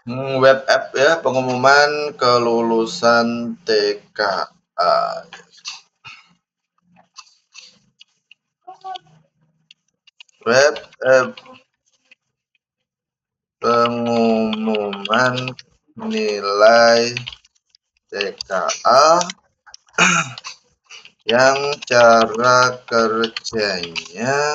Web app ya, pengumuman kelulusan TKA. Web app pengumuman nilai TKA yang cara kerjanya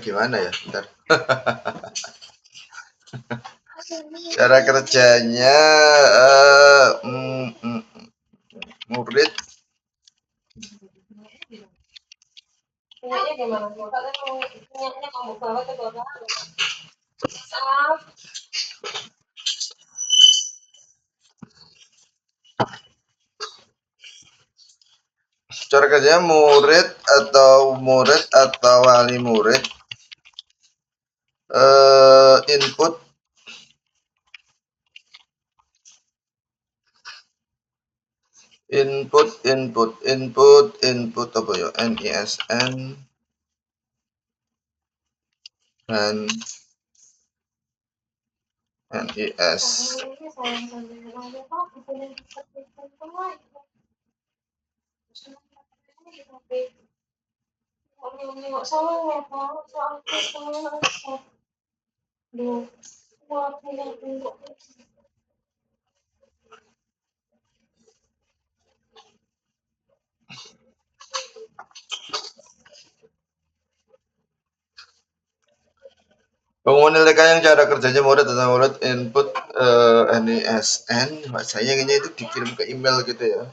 gimana ya? Bentar. Cara kerjanya murid cara kerjanya murid atau wali murid input apa ya, NISN dan NIS pengumuman nilai yang cara kerjanya murid atau murid input NISN. Saya kayaknya itu dikirim ke email gitu ya.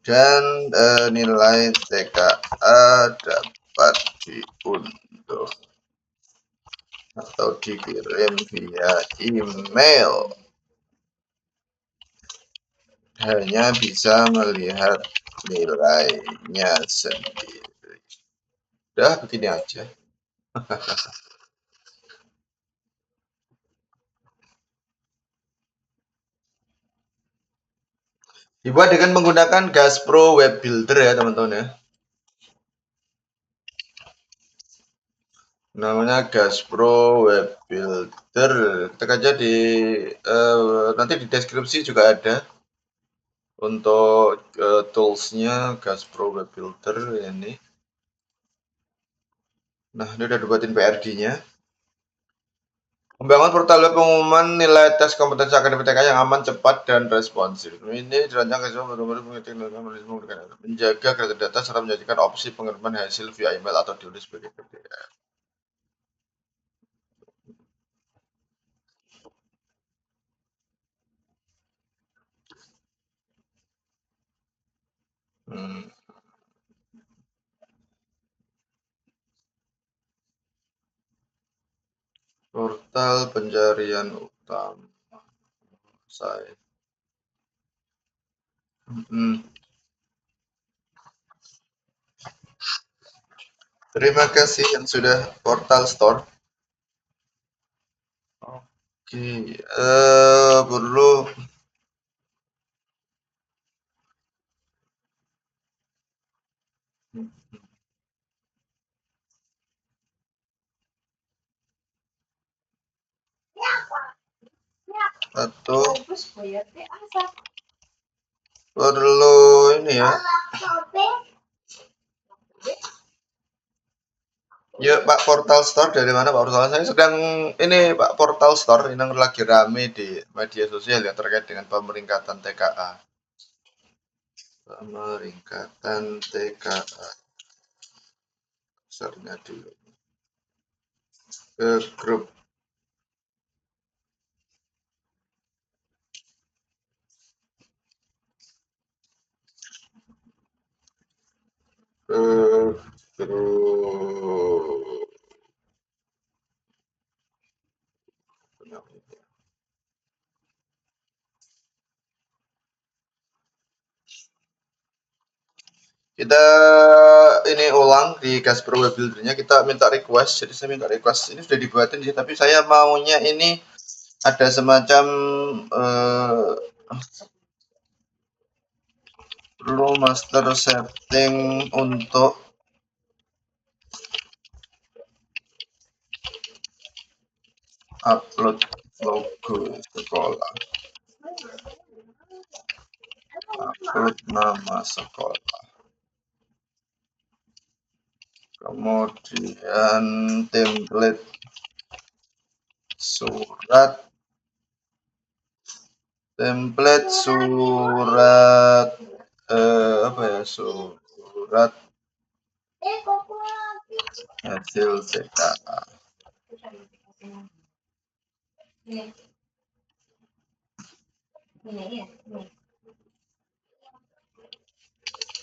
Dan nilai TKA dapat diunduh atau dikirim via email. Hanya bisa melihat nilainya sendiri. Udah begini aja. Dibuat dengan menggunakan Gaspro Web Builder ya teman-teman ya. Namanya Gaspro Web Builder. Ketik aja di nanti di deskripsi juga ada untuk toolsnya Gaspro Web Builder ini. Nah, ini udah dibuatin PRD-nya. Membangun portal web pengumuman nilai tes kompetensi akademik TK yang aman, cepat, dan responsif. Ini dirancang menjaga kreatif data serta menjadikan opsi pengiriman hasil via email atau ditulis sebagai PDF. Portal pencarian utama saya. Terima kasih yang sudah portal store. Oke, perlu atau perlu ini ya. Ya Pak, portal store dari mana Pak? Portal saya sedang ini Pak, portal store ini lagi rame di media sosial ya terkait dengan pemeringkatan TKA. Pemeringkatan TKA. Besarnya dulu ke grup. Kita ini ulang di Gaspro Web Builder-nya, kita minta request. Jadi saya minta request, ini sudah dibuatin sih, tapi saya maunya ini ada semacam perlu master setting untuk upload logo sekolah, upload nama sekolah, kemudian template surat, apa ya, surat hasil CKA.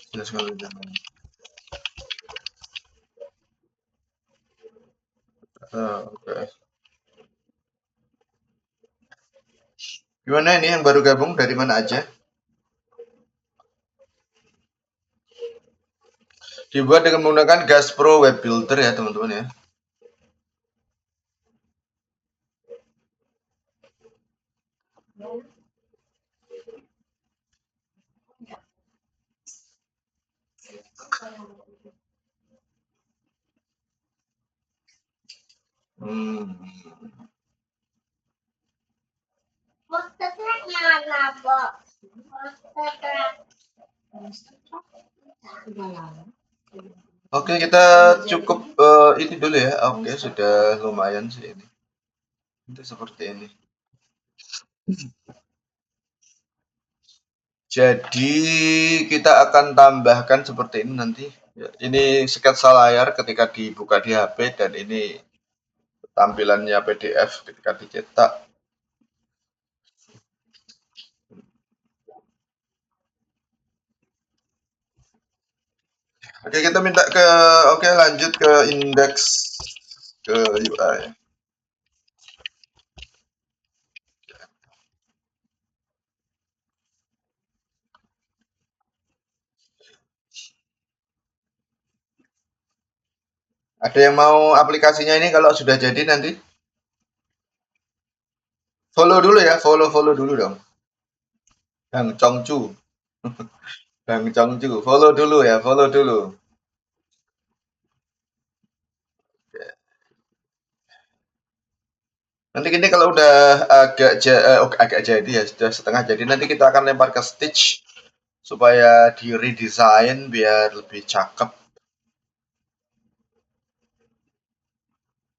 Jelaskan lebih dalam. Oke. Gimana ini yang baru gabung, dari mana aja? Dibuat dengan menggunakan Gaspro Web Builder ya teman-teman ya. Oke, kita cukup ini dulu ya. Oke, sudah lumayan sih ini. Itu seperti ini. Jadi kita akan tambahkan seperti ini nanti. Ini sketsa layar ketika dibuka di HP, dan ini tampilannya PDF ketika dicetak. Oke, kita minta lanjut ke indeks ke UI. Ada yang mau aplikasinya ini kalau sudah jadi nanti? Follow dulu ya, follow dulu dong. Bang Chongchu. Bang Chongchu, follow dulu ya, follow dulu. Nanti ini kalau udah agak jadi ya, sudah setengah jadi, nanti kita akan lempar ke Stitch supaya di redesign biar lebih cakep.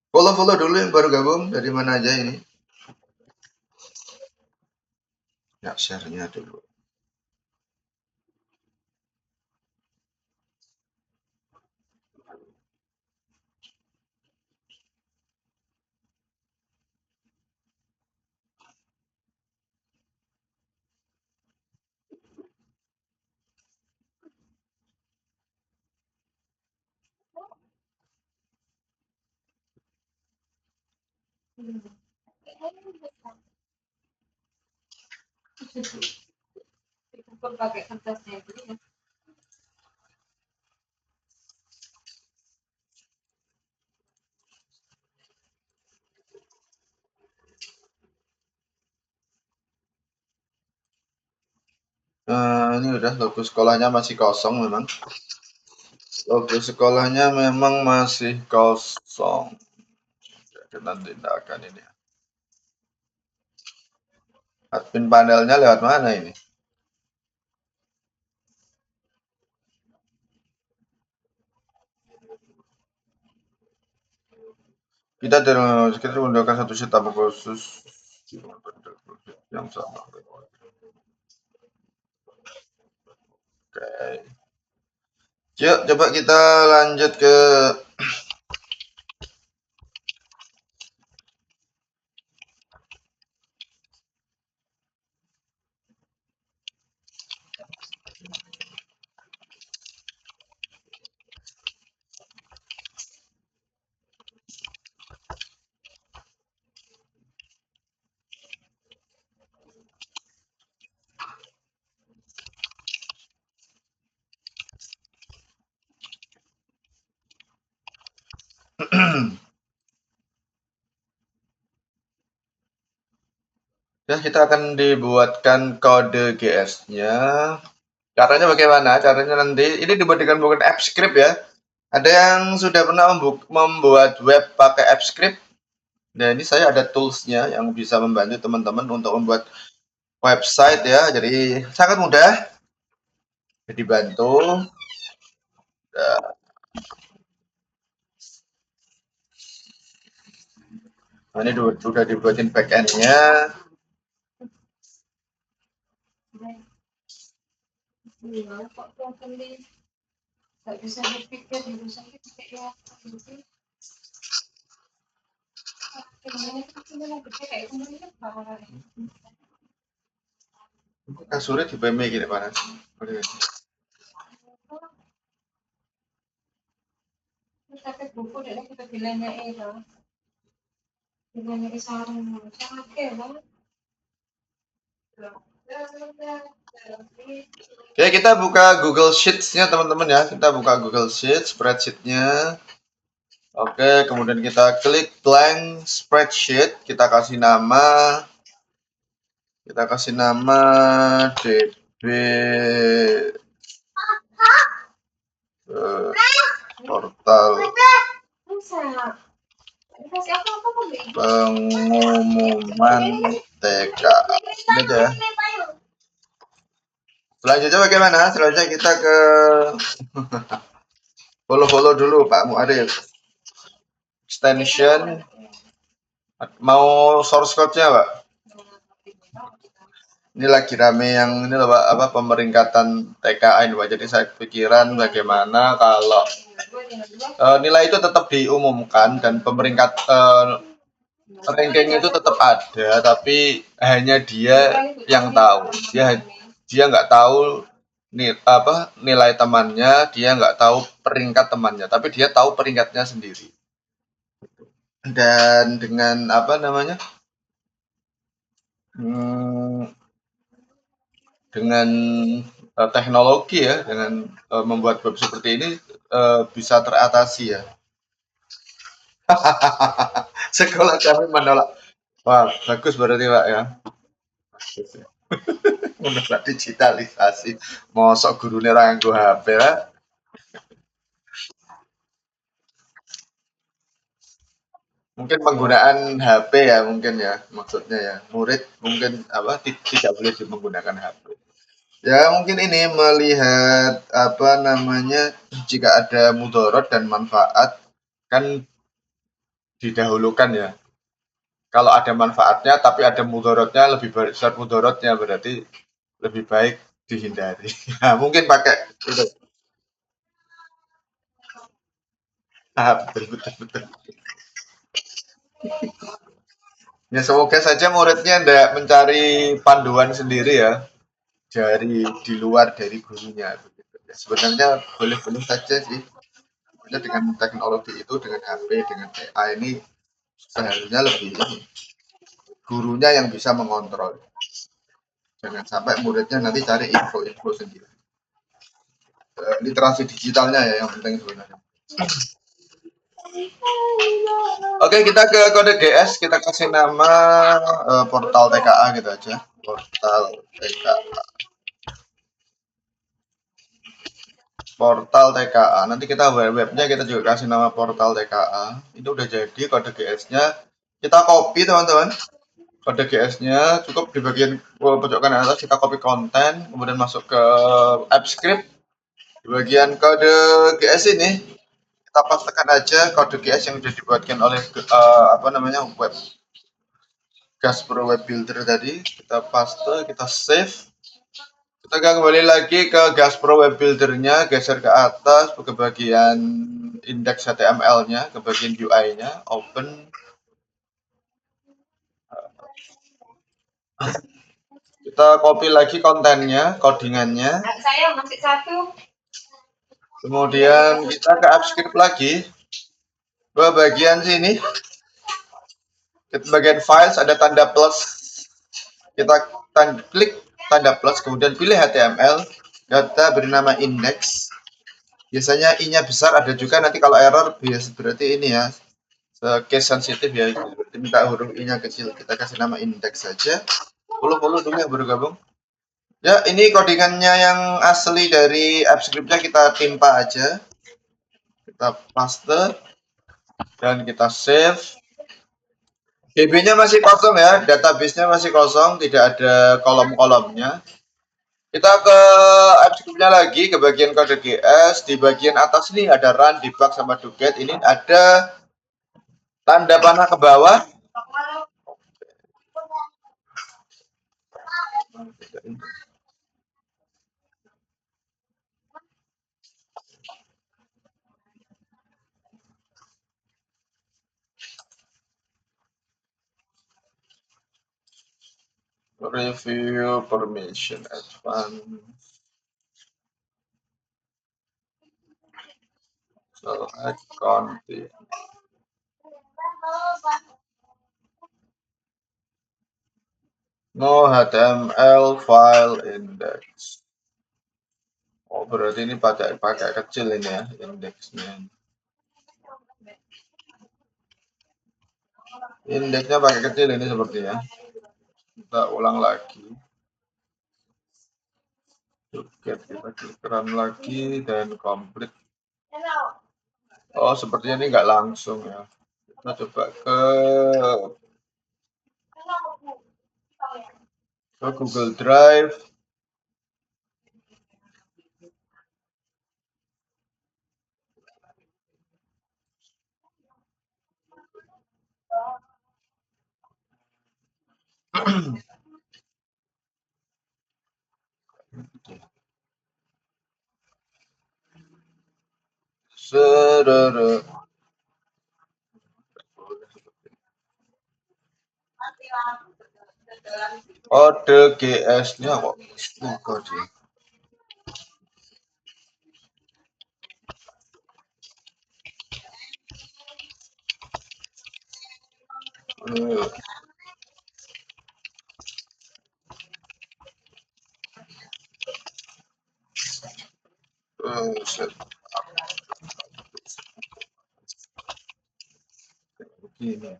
Follow dulu yang baru gabung, dari mana aja ini. Ya, share-nya dulu. Pakai kertasnya itu ya. Ini udah, logo sekolahnya masih kosong memang. Logo sekolahnya memang masih kosong. Kita tindakan ini. Admin panelnya lewat mana ini? Kita menggunakan satu setup khusus yang sama. Oke. Yuk, coba kita lanjut ke ya, kita akan dibuatkan kode GS-nya, Caranya bagaimana? Caranya nanti ini dibuat dengan menggunakan AppScript ya. Ada yang sudah pernah membuat web pakai AppScript? Nah, ini saya ada toolsnya yang bisa membantu teman-teman untuk membuat website ya. Jadi sangat mudah. Jadi bantu. Nah, ini sudah dibuatin backend-nya. Iya, kok kelihatan di nggak bisa berpikir jurusan kita kayak gitu. Gimana kita mau berpikir kayak kemarin kan bakalan. Kasurnya di PM gini panas. Tapi buku dari kita bilangnya itu, bilangnya sarung sangat keren. Oke, kita buka Google Sheets-nya teman-teman ya. Kita buka Google Sheets, spreadsheet-nya. Oke, kemudian kita klik blank spreadsheet. Kita kasih nama DB portal pengumuman TK. Ini aja ya. Selanjutnya bagaimana? Selanjutnya kita ke follow dulu Pak Muarif. Extension. Mau source code-nya Pak? Ini lagi rame yang ini loh Pak, apa pemeringkatan TKA ini Pak. Jadi saya pikiran bagaimana kalau nilai itu tetap diumumkan dan pemeringkat ranking itu tetap ada, tapi hanya dia yang tahu. Dia nggak tahu nilai temannya, dia nggak tahu peringkat temannya, tapi dia tahu peringkatnya sendiri. Dan dengan apa namanya? Dengan teknologi ya, dengan membuat web seperti ini bisa teratasi ya. Sekolah kami menolak. Wah, bagus berarti Pak ya. Bagus ya. Menolak digitalisasi. Mosok gurunya ra nganggo HP lah. Mungkin penggunaan HP ya mungkin ya maksudnya ya. Murid mungkin apa tidak boleh menggunakan HP. Ya mungkin ini melihat apa namanya jika ada mudarat dan manfaat kan didahulukan ya. Kalau ada manfaatnya tapi ada mudaratnya lebih besar mudaratnya berarti lebih baik dihindari. Nah, mungkin pakai itu. Betul. Ya semoga saja muridnya tidak mencari panduan sendiri ya dari di luar dari gurunya. Ya, sebenarnya boleh-boleh saja sih. Dengan teknologi itu, dengan HP, dengan AI ini seharusnya lebih gurunya yang bisa mengontrol. Jangan sampai muridnya nanti cari info-info sendiri. Literasi digitalnya ya yang penting sebenarnya. Oke, kita ke kode GS, kita kasih nama portal TKA gitu aja. Portal TKA. Portal TKA. Nanti kita webnya kita juga kasih nama portal TKA. Itu udah jadi kode GS-nya. Kita copy teman-teman. Kode GS-nya cukup di bagian pojok kanan atas kita copy konten, kemudian masuk ke AppScript. Di bagian kode GS ini kita pastekan aja kode GS yang sudah dibuatkan oleh apa namanya web Gaspro Web Builder tadi. Kita paste, kita save. Kita kembali lagi ke Gaspro Web Builder-nya, geser ke atas ke bagian indeks HTML-nya, ke bagian UI-nya, open. Kita copy lagi kontennya, codingannya. Saya masih satu. Kemudian kita ke AppScript lagi. Ke bagian sini. Ke bagian files ada tanda plus. Kita klik tanda plus, kemudian pilih HTML. Data beri nama index. Biasanya i-nya besar, ada juga nanti kalau error berarti ini ya. Case sensitif ya. Berarti minta huruf i-nya kecil. Kita kasih nama index saja. Follow dulu yang baru gabung. Ya, ini codingannya yang asli dari app scriptnya kita timpa aja. Kita paste dan kita save. DB-nya masih kosong ya, database-nya masih kosong, tidak ada kolom-kolomnya. Kita ke app script-nya lagi, ke bagian kode GS. Di bagian atas ini ada run, debug, sama do get. Ini ada tanda panah ke bawah. Review permission advance. Select content. No HTML file index. Oh, berarti ini pakai kecil ini ya indeksnya. Indeksnya pakai kecil ini sepertinya. Kita ulang lagi. Get kita klik run lagi dan complete. Oh, sepertinya ini nggak langsung ya. Kita coba ke Google Drive. Serere. Kode GS-nya kok lupa dia. Set. Begini.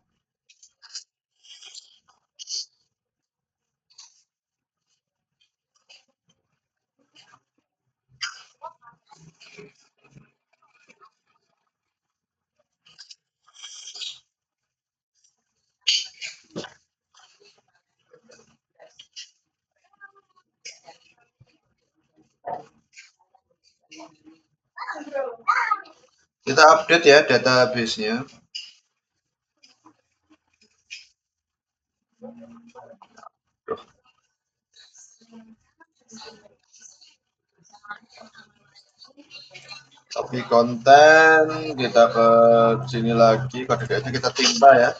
Kita update ya database-nya. Copy konten, kita ke sini lagi, kode GS-nya kita timpa ya.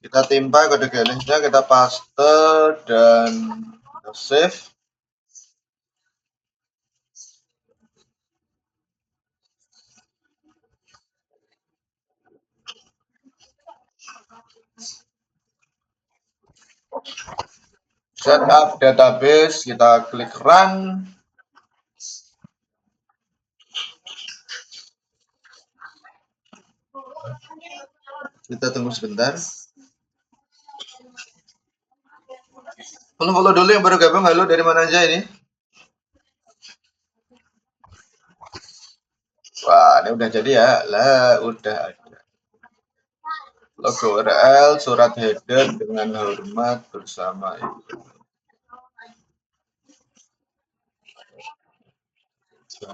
Kita timpa kode GS-nya, kita paste dan kita save. Setup database, kita klik run. Kita tunggu sebentar. Follow dulu yang baru gabung. Halo, dari mana aja ini? Wah, ini udah jadi ya. Lah, udah ada. Logo URL, surat header dengan hormat bersama itu.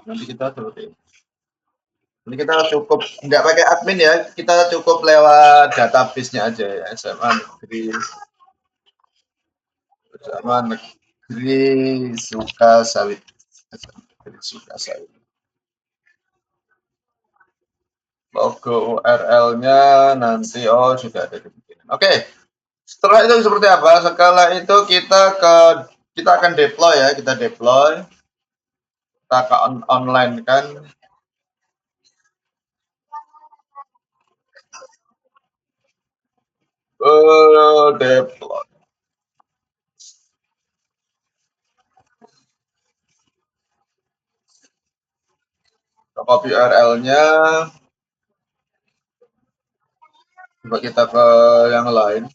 Nanti kita seperti ini. Ini kita cukup nggak pakai admin ya, kita cukup lewat database-nya aja ya. SMA Negeri bersama Negeri Sukasawit. Negeri Sukasawit. Logo URL-nya nanti sudah ada kemungkinan. Oke. Setelah itu seperti apa? Setelah itu kita akan deploy ya, kita deploy. Kita akan online kan. Deploy. Kita copy URL-nya. Coba kita ke yang lain.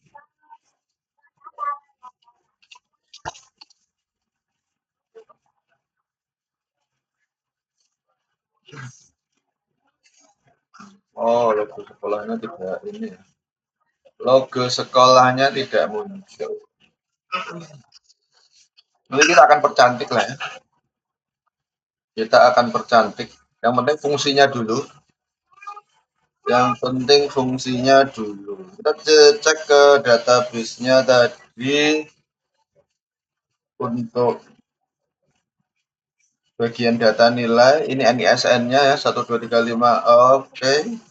logo sekolahnya tidak ini ya. Logo sekolahnya tidak muncul. Nanti kita akan percantik lah ya. Kita akan percantik. Yang penting fungsinya dulu. Yang penting fungsinya dulu. Kita cek ke database-nya tadi untuk bagian data nilai. Ini NISN-nya ya 1235. Oke.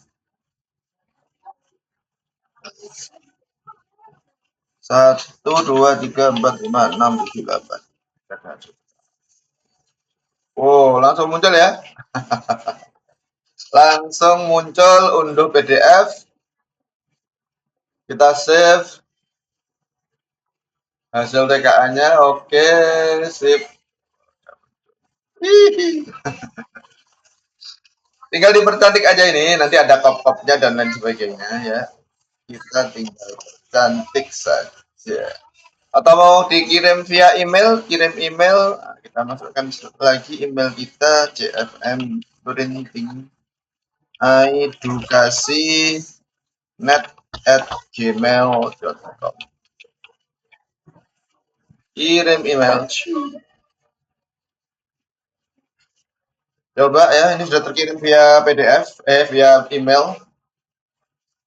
1, 2, 3, 4, 5, 6, 7, 8. Oh, langsung muncul ya. Langsung muncul unduh PDF. Kita save. Hasil TKA-nya oke, sip. Tinggal dipercantik aja ini, nanti ada pop-up-nya dan lain sebagainya ya. Kita tinggal cantik saja. Atau mau dikirim via email, kirim email. Nah, kita masukkan lagi email kita CFM Printing Edukasi net@gmail.com. Kirim email. Coba ya, ini sudah terkirim via PDF, via email.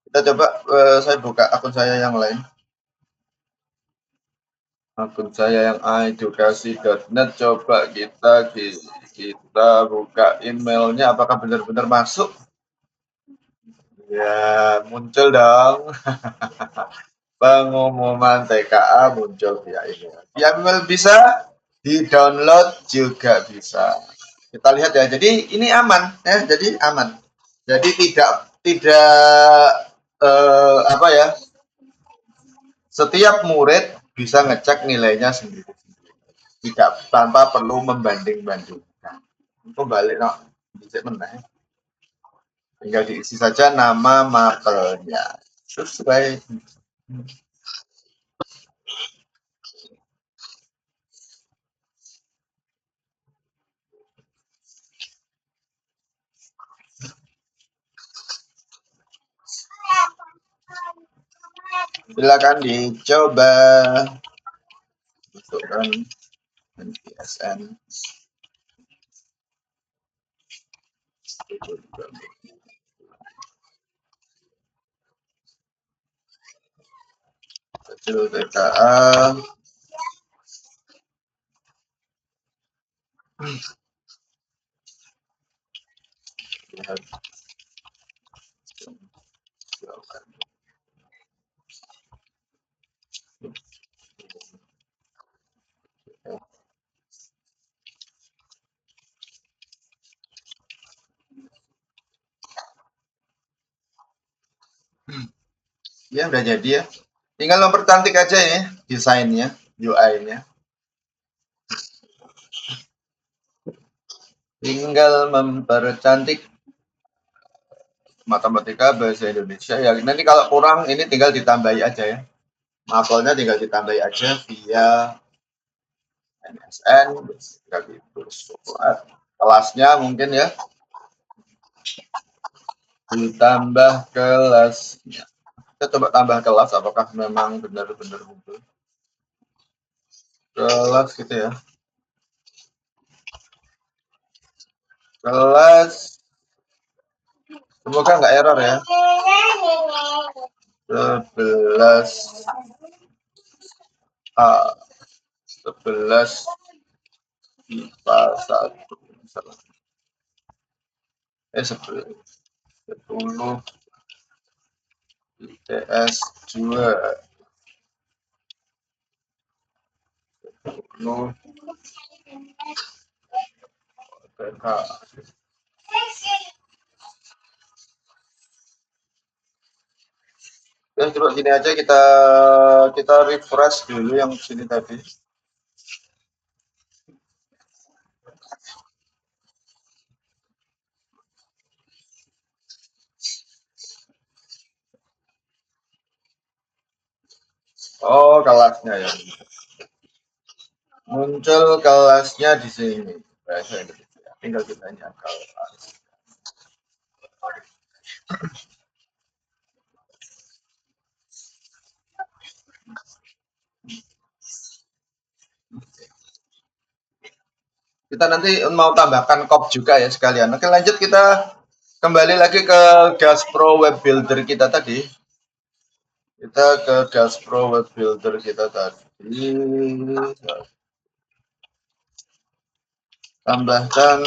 Kita coba, saya buka akun saya yang lain. Akun saya yang edukasi.net, coba kita buka emailnya, apakah benar-benar masuk? Ya, muncul dong. Pengumuman TKA muncul via email. Via email bisa, di-download juga bisa. Kita lihat ya. Jadi ini aman ya, jadi aman. Jadi tidak apa ya? Setiap murid bisa ngecek nilainya sendiri. Tidak tanpa perlu membanding-bandingkan. Kembali no, tinggal diisi saja nama mapelnya. Sesuai. Silakan dicoba. Masukkan NPSN. Kecil TKA. Lihat. Ya udah jadi ya. Tinggal mempercantik aja ya desainnya, UI-nya. Tinggal mempercantik matematika bahasa Indonesia ya. Nanti kalau kurang ini tinggal ditambahi aja ya. Mapelnya tinggal ditambahi aja via MSN gitu. Kelasnya mungkin ya. Ditambah kelasnya. Kita coba tambah kelas apakah memang benar-benar muncul. Kelas gitu ya. Kelas. Semoga nggak error ya. 11 A 11 IPA 1 misalnya. 10 ITS 2 10 OTK. Ya, coba gini aja kita refresh dulu yang sini tadi. Oh, kelasnya ya. Muncul kelasnya di sini. Bahasa Indonesia. Tinggal kita nyakal. Kita nanti mau tambahkan kop juga ya sekalian. Oke, lanjut kita kembali lagi ke Gaspro Web Builder kita tadi. Kita ke Gaspro Web Builder kita tadi. Tambahkan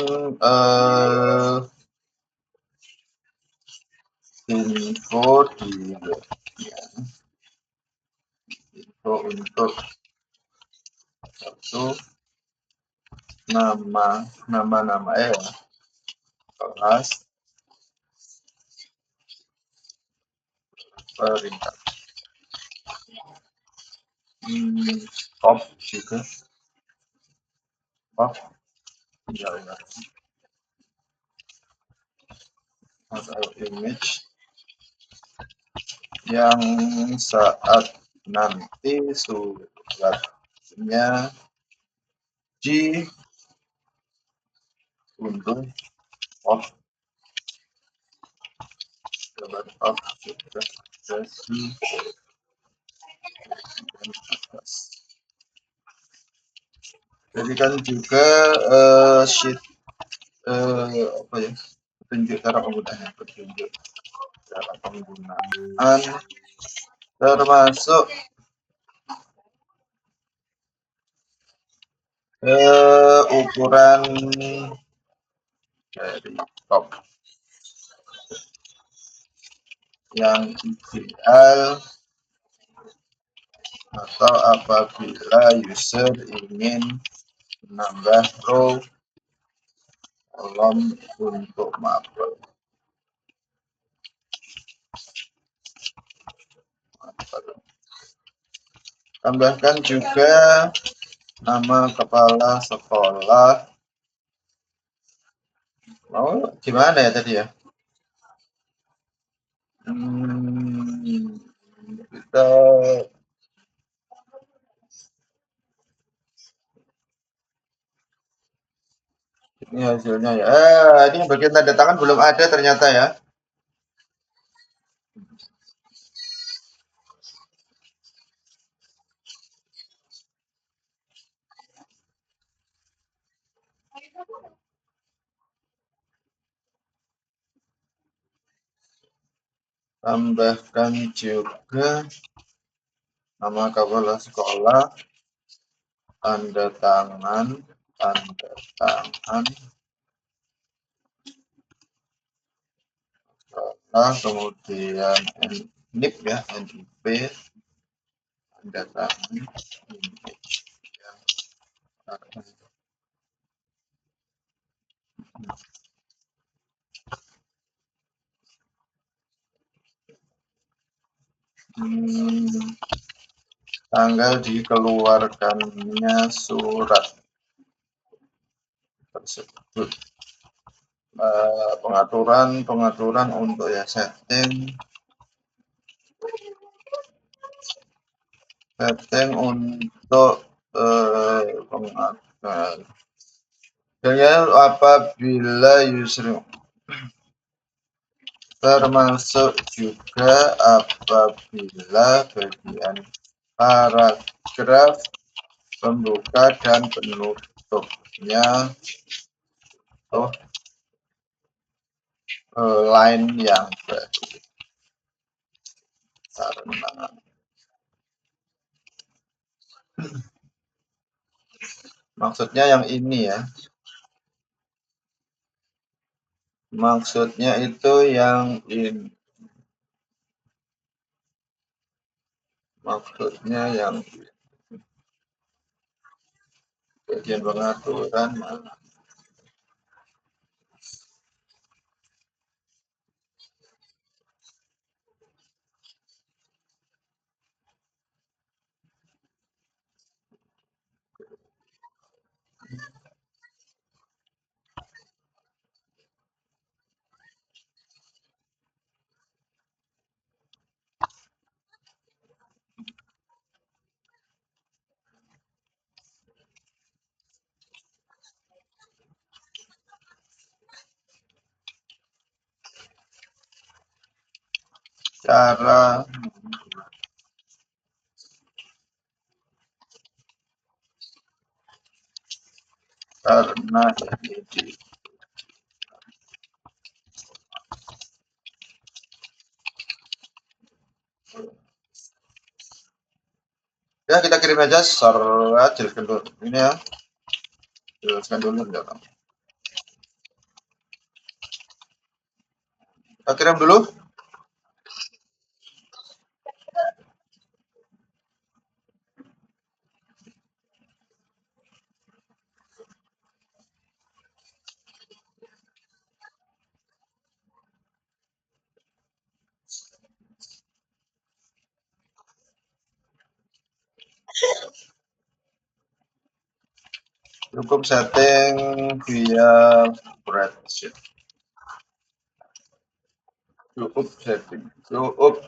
info di info untuk satu nama ya kelas peringkat top juga top ya atau image yang saat nanti suratnya diunduh of of sesi jadikan juga sheet apa ya petunjuk cara penggunaan termasuk ukuran dari top yang ideal atau apabila user ingin menambah row kolom untuk mapel. Tambahkan juga nama kepala sekolah. Oh, gimana ya tadi ya? Kita ini hasilnya ya. Ini bagian tanda tangan belum ada ternyata ya. Tambahkan juga nama kepala sekolah, tanda tangan, kemudian NIP ya, NIP, tanda tangan, tanggal dikeluarkannya surat tersebut. Pengaturan untuk ya setting untuk pengaturan apabila user termasuk juga apabila bagian paragraf pembuka dan penutupnya line yang baru. Maksudnya yang ini ya. Maksudnya itu yang ini. Maksudnya yang bagian pengaturan mana? Cara karena ini ya kita kirim aja secara jelaskan dulu ini ya, jelaskan dulu ya. Kita kirim dulu. Cukup setting via spreadsheet. Cukup setting. Cukup.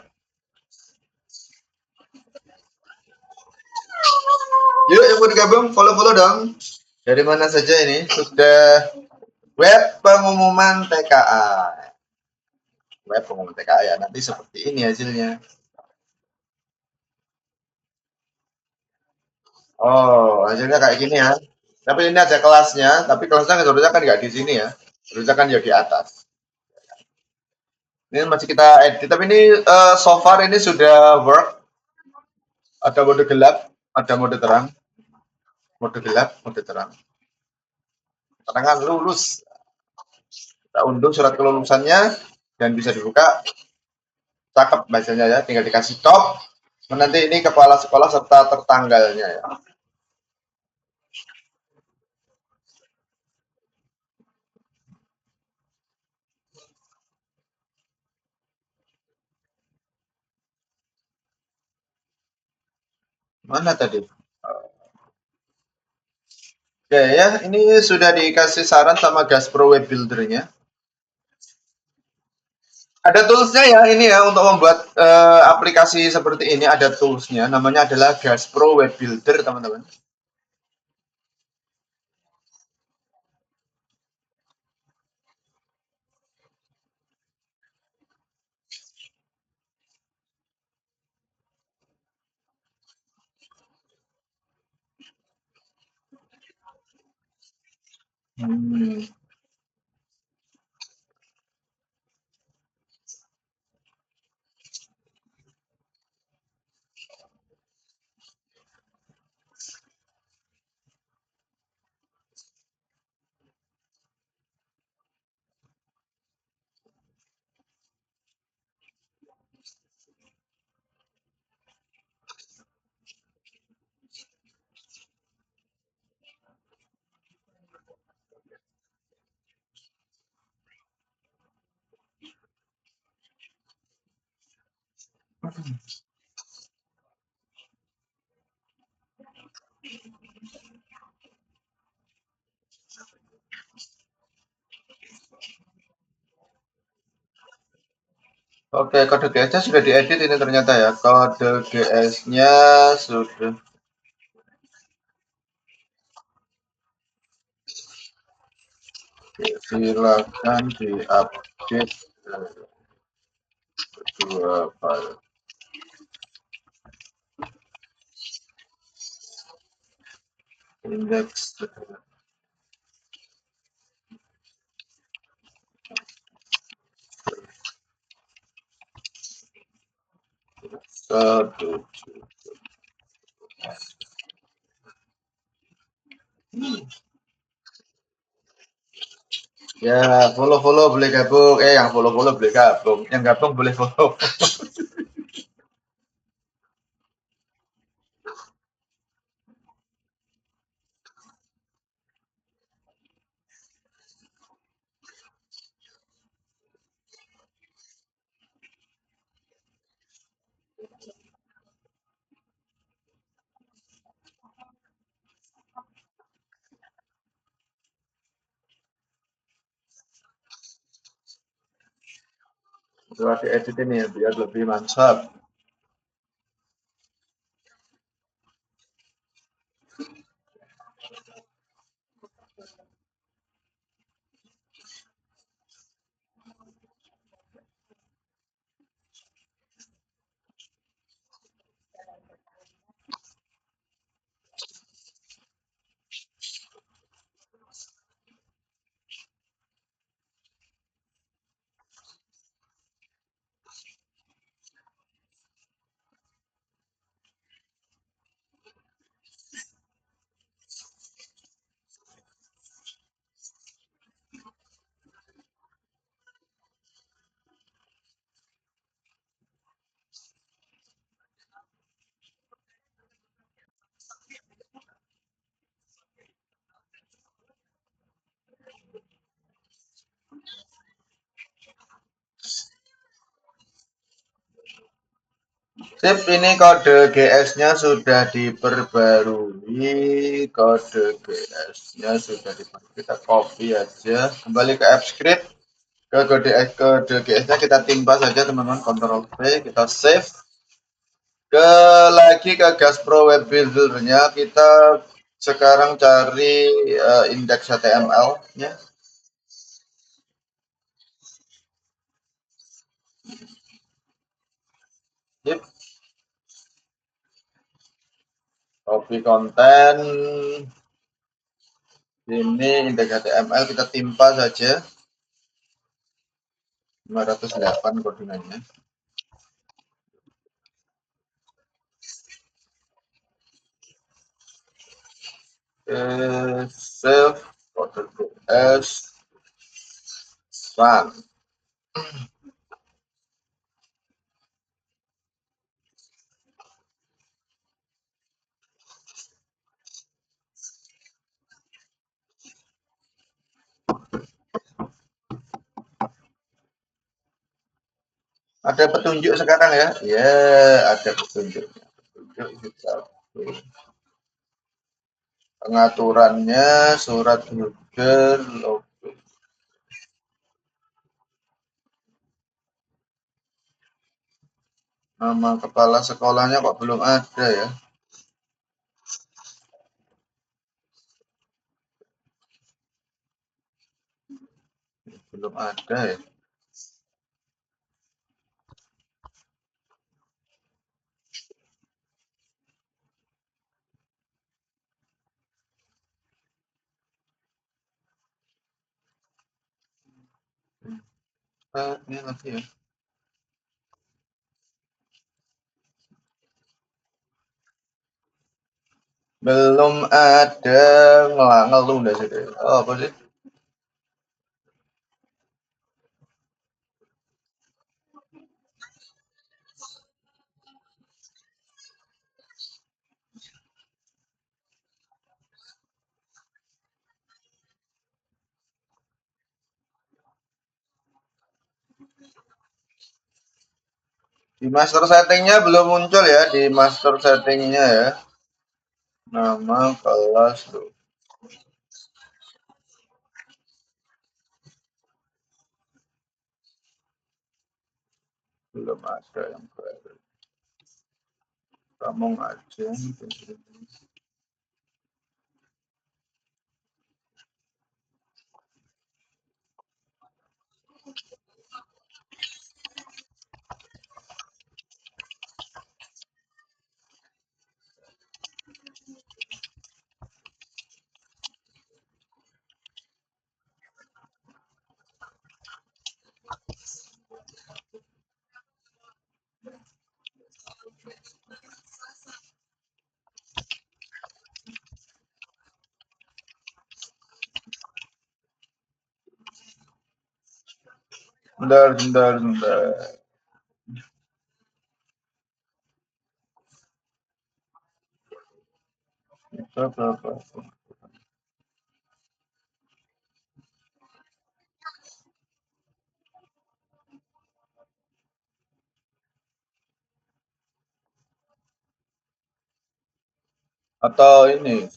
Yuk yang mau digabung, follow-follow dong. Dari mana saja ini? Sudah web pengumuman TKA. Web pengumuman TKA ya. Nanti seperti ini hasilnya. Oh, hasilnya kayak gini ya. Tapi ini ada kelasnya, tapi kelasnya harusnya kan nggak di sini ya. Harusnya kan ya di atas. Ini masih kita edit, tapi ini so far ini sudah work. Ada mode gelap, ada mode terang. Mode gelap, mode terang. Terangan lulus. Kita unduh surat kelulusannya dan bisa dibuka. Cakep bacanya ya, tinggal dikasih top. Nanti ini kepala sekolah serta tertanggalnya ya. Mana tadi? Oke ya, ini sudah dikasih saran sama Gaspro Web Builder-nya. Ada toolsnya ya ini ya untuk membuat aplikasi seperti ini, ada toolsnya. Namanya adalah Gaspro Web Builder teman-teman. Oke, kode GS-nya sudah diedit ini ternyata ya. Kode GS-nya sudah. Silakan diupdate kedua file. Index satu. Ya, follow-follow boleh gabung. Yang follow-follow boleh gabung. Yang gabung boleh follow. Coba diedit ini ya, biar lebih mantap. Sip, ini kode GS-nya sudah diperbarui. Kode GS-nya sudah diperbarui. Kita copy aja. Kembali ke AppScript. Ke kode GS-nya kita timpa saja teman-teman. Ctrl V, kita save. Lagi ke Gaspro Web Builder-nya. Kita sekarang cari index HTML-nya. Yep. Copy konten. Ini indeks HTML kita timpa saja 508 koordinatnya. Save kode GS run. Ada petunjuk sekarang ya? Ya, ada petunjuknya. Petunjuk pengaturannya, surat header, logo. Nama kepala sekolahnya kok belum ada ya? Belum ada ya? Ini lagi ya. Belum ada, ngeluh dah situ. Oh, apa sih? Di master settingnya belum muncul ya, di master settingnya ya. Nama kelas tuh. Belum ada yang baru. Kamu aja. Bentar. Apa? Atau ini?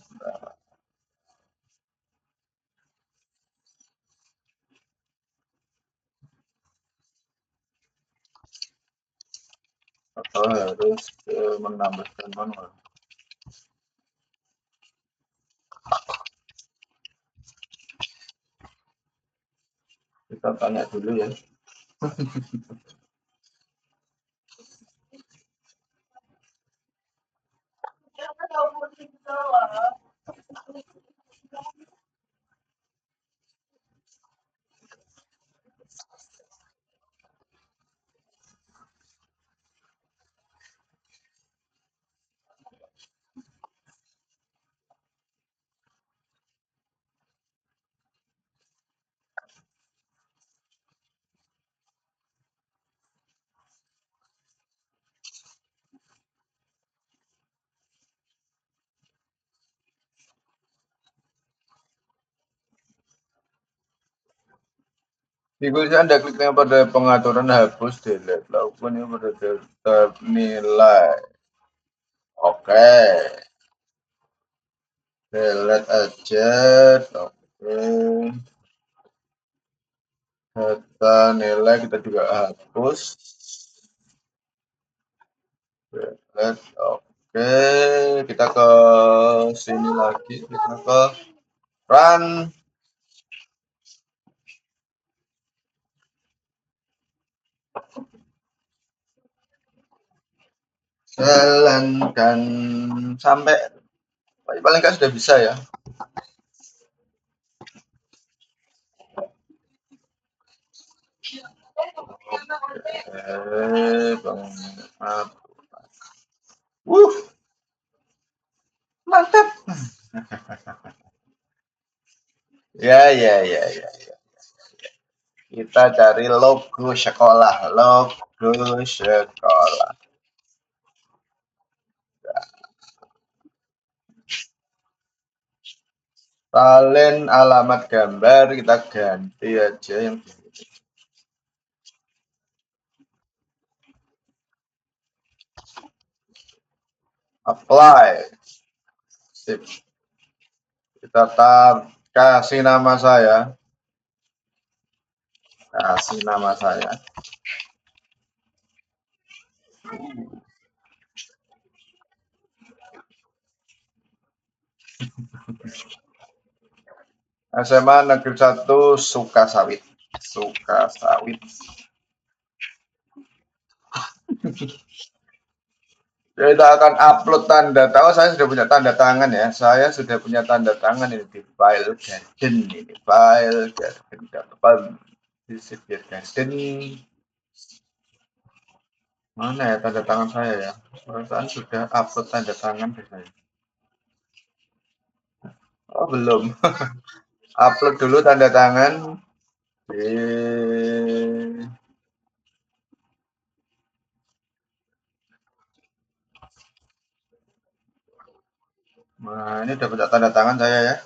Atau harus menambahkan manual? Kita tanya dulu ya. Di kunci Anda kliknya pada pengaturan hapus delete, lakukan ini pada daftar nilai. Oke, delete aja. Oke, data nilai kita juga hapus. Delete. Oke, kita ke sini lagi, kita ke run. Jalankan sampai paling nggak sudah bisa ya. Bang, mantap. Ya. Kita cari logo sekolah. Salin alamat gambar kita ganti aja yang apply. Sip. Kita kasih nama saya. SMA Negeri 1 Sukasawit. Kita akan upload tanda tangan. Saya sudah punya tanda tangan ya. Saya sudah punya tanda tangan ini di file garden ini. File garden. Garden. Mana ya tanda tangan saya ya? Perasaan sudah upload tanda tangan deh saya. Oh belum. Upload dulu tanda tangan. Nah ini udah punya tanda tangan saya ya.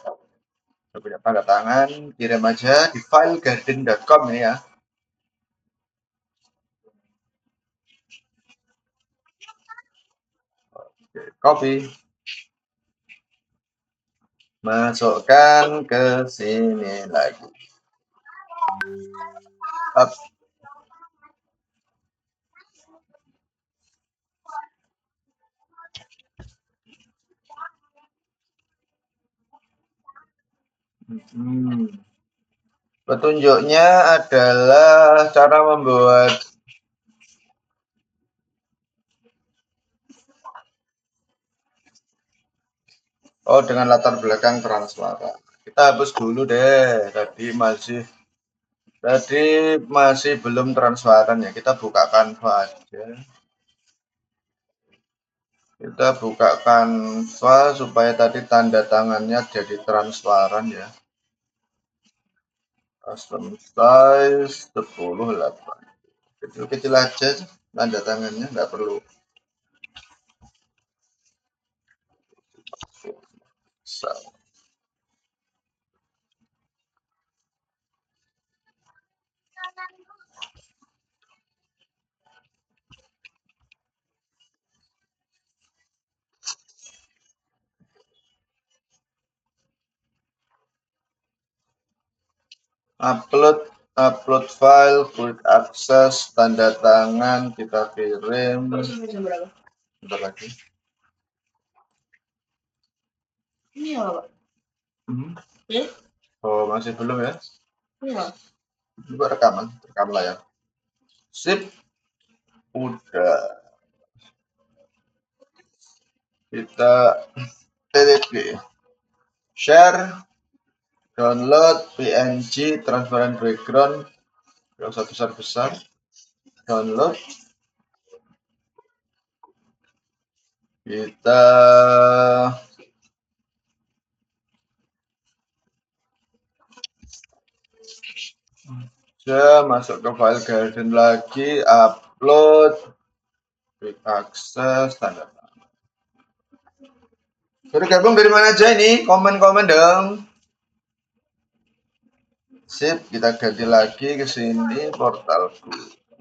Udah punya tanda tangan. Kirim aja di filegarden.com ini ya. Oke, copy. Masukkan ke sini lagi. Up. Petunjuknya adalah cara membuat dengan latar belakang transparan. Kita hapus dulu deh. Tadi masih belum transparan ya. Kita buka Canva aja. Kita buka Canva supaya tadi tanda tangannya jadi transparan ya. Custom size 10:8. Kecil-kecil aja tanda tangannya, nggak perlu. Upload file, quick access, tanda tangan, kita kirim. Bentar lagi. Ini ya, Pak? Oh, masih belum ya? Iya. Juga rekam layar. Sip. Udah. Kita TTP. Share. Download PNG transparent background. Yang satu besar. Download. Kita masuk ke file garden lagi, upload, quick access, tanda tangan. Sudah gabung dari mana aja ini? Komen-komen dong. Sip, kita ganti lagi ke sini portal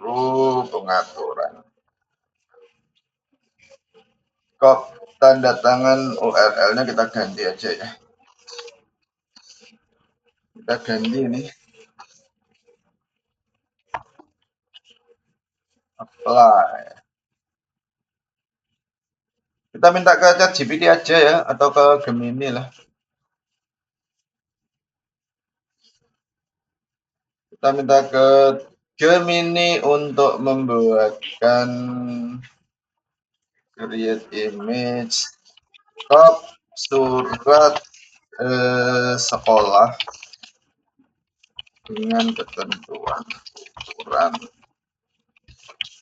guru pengaturan. Kok tanda tangan URL-nya kita ganti aja ya. Kita ganti ini. Apply. Kita minta ke ChatGPT aja ya, atau ke Gemini lah. Kita minta ke Gemini untuk membuatkan create image top surat sekolah dengan ketentuan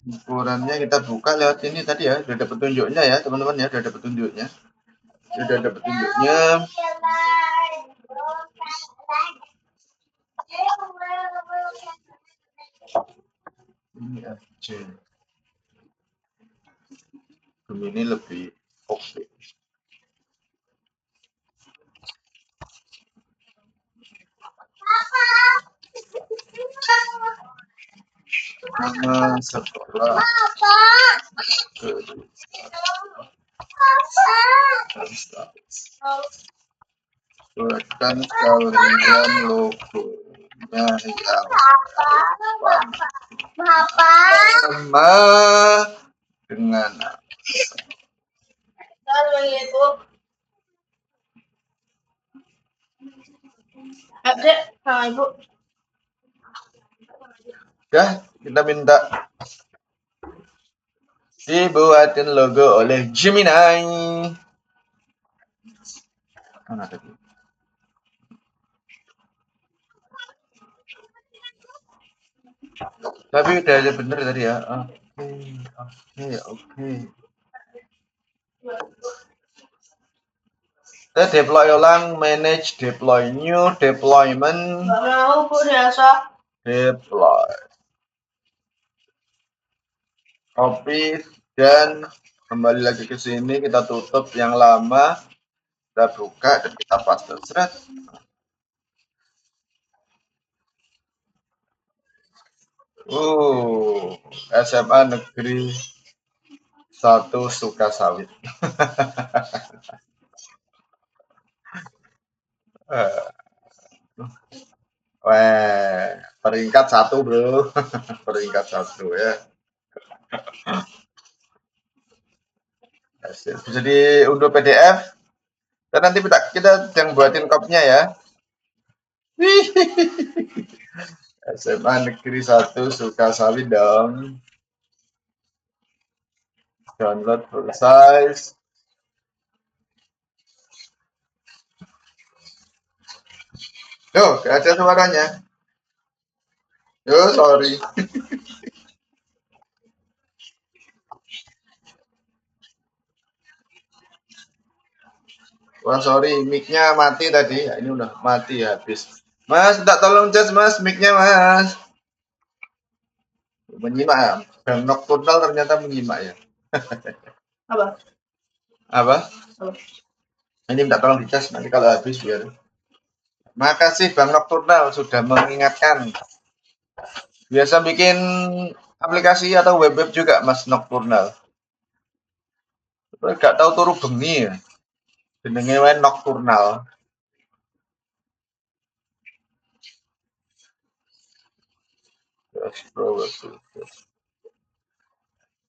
ukurannya kita buka lewat ini tadi ya, sudah ada petunjuknya ya teman-teman ya, sudah ada petunjuknya. Ini aja. Ini lebih oke. Nama sekolah buatkan kalian logonya yang sama dengan Ibu. Udah, kita minta dibuatin logo oleh Gemini. Mana tadi? Tapi udah ada bener tadi ya. Oke. Kita deploy ulang, manage, deploy new, deployment. Deploy. Copy dan kembali lagi ke sini, kita tutup yang lama, kita buka dan kita paste thread. SMA Negeri 1 Sukasawit. Peringkat 1 bro. Peringkat 1 ya. Bisa diunduh PDF. Dan nanti kita yang buatin kopnya ya. SMA Negeri 1 Sukasawit dong. Download full size. Yo, gak ada suaranya. Yo, sorry. Wah, sorry, mic-nya mati tadi. Ini udah mati habis. Mas, tak tolong cas mas, mic-nya mas. Menyimak ya. Bang Nocturnal ternyata menyimak ya. Apa? Ini minta tolong dicas nanti kalau habis biar. Makasih Bang Nocturnal sudah mengingatkan. Biasa bikin aplikasi atau web juga Mas Nocturnal. Gak tahu turu bengi ya. Jenenge wae Nocturnal.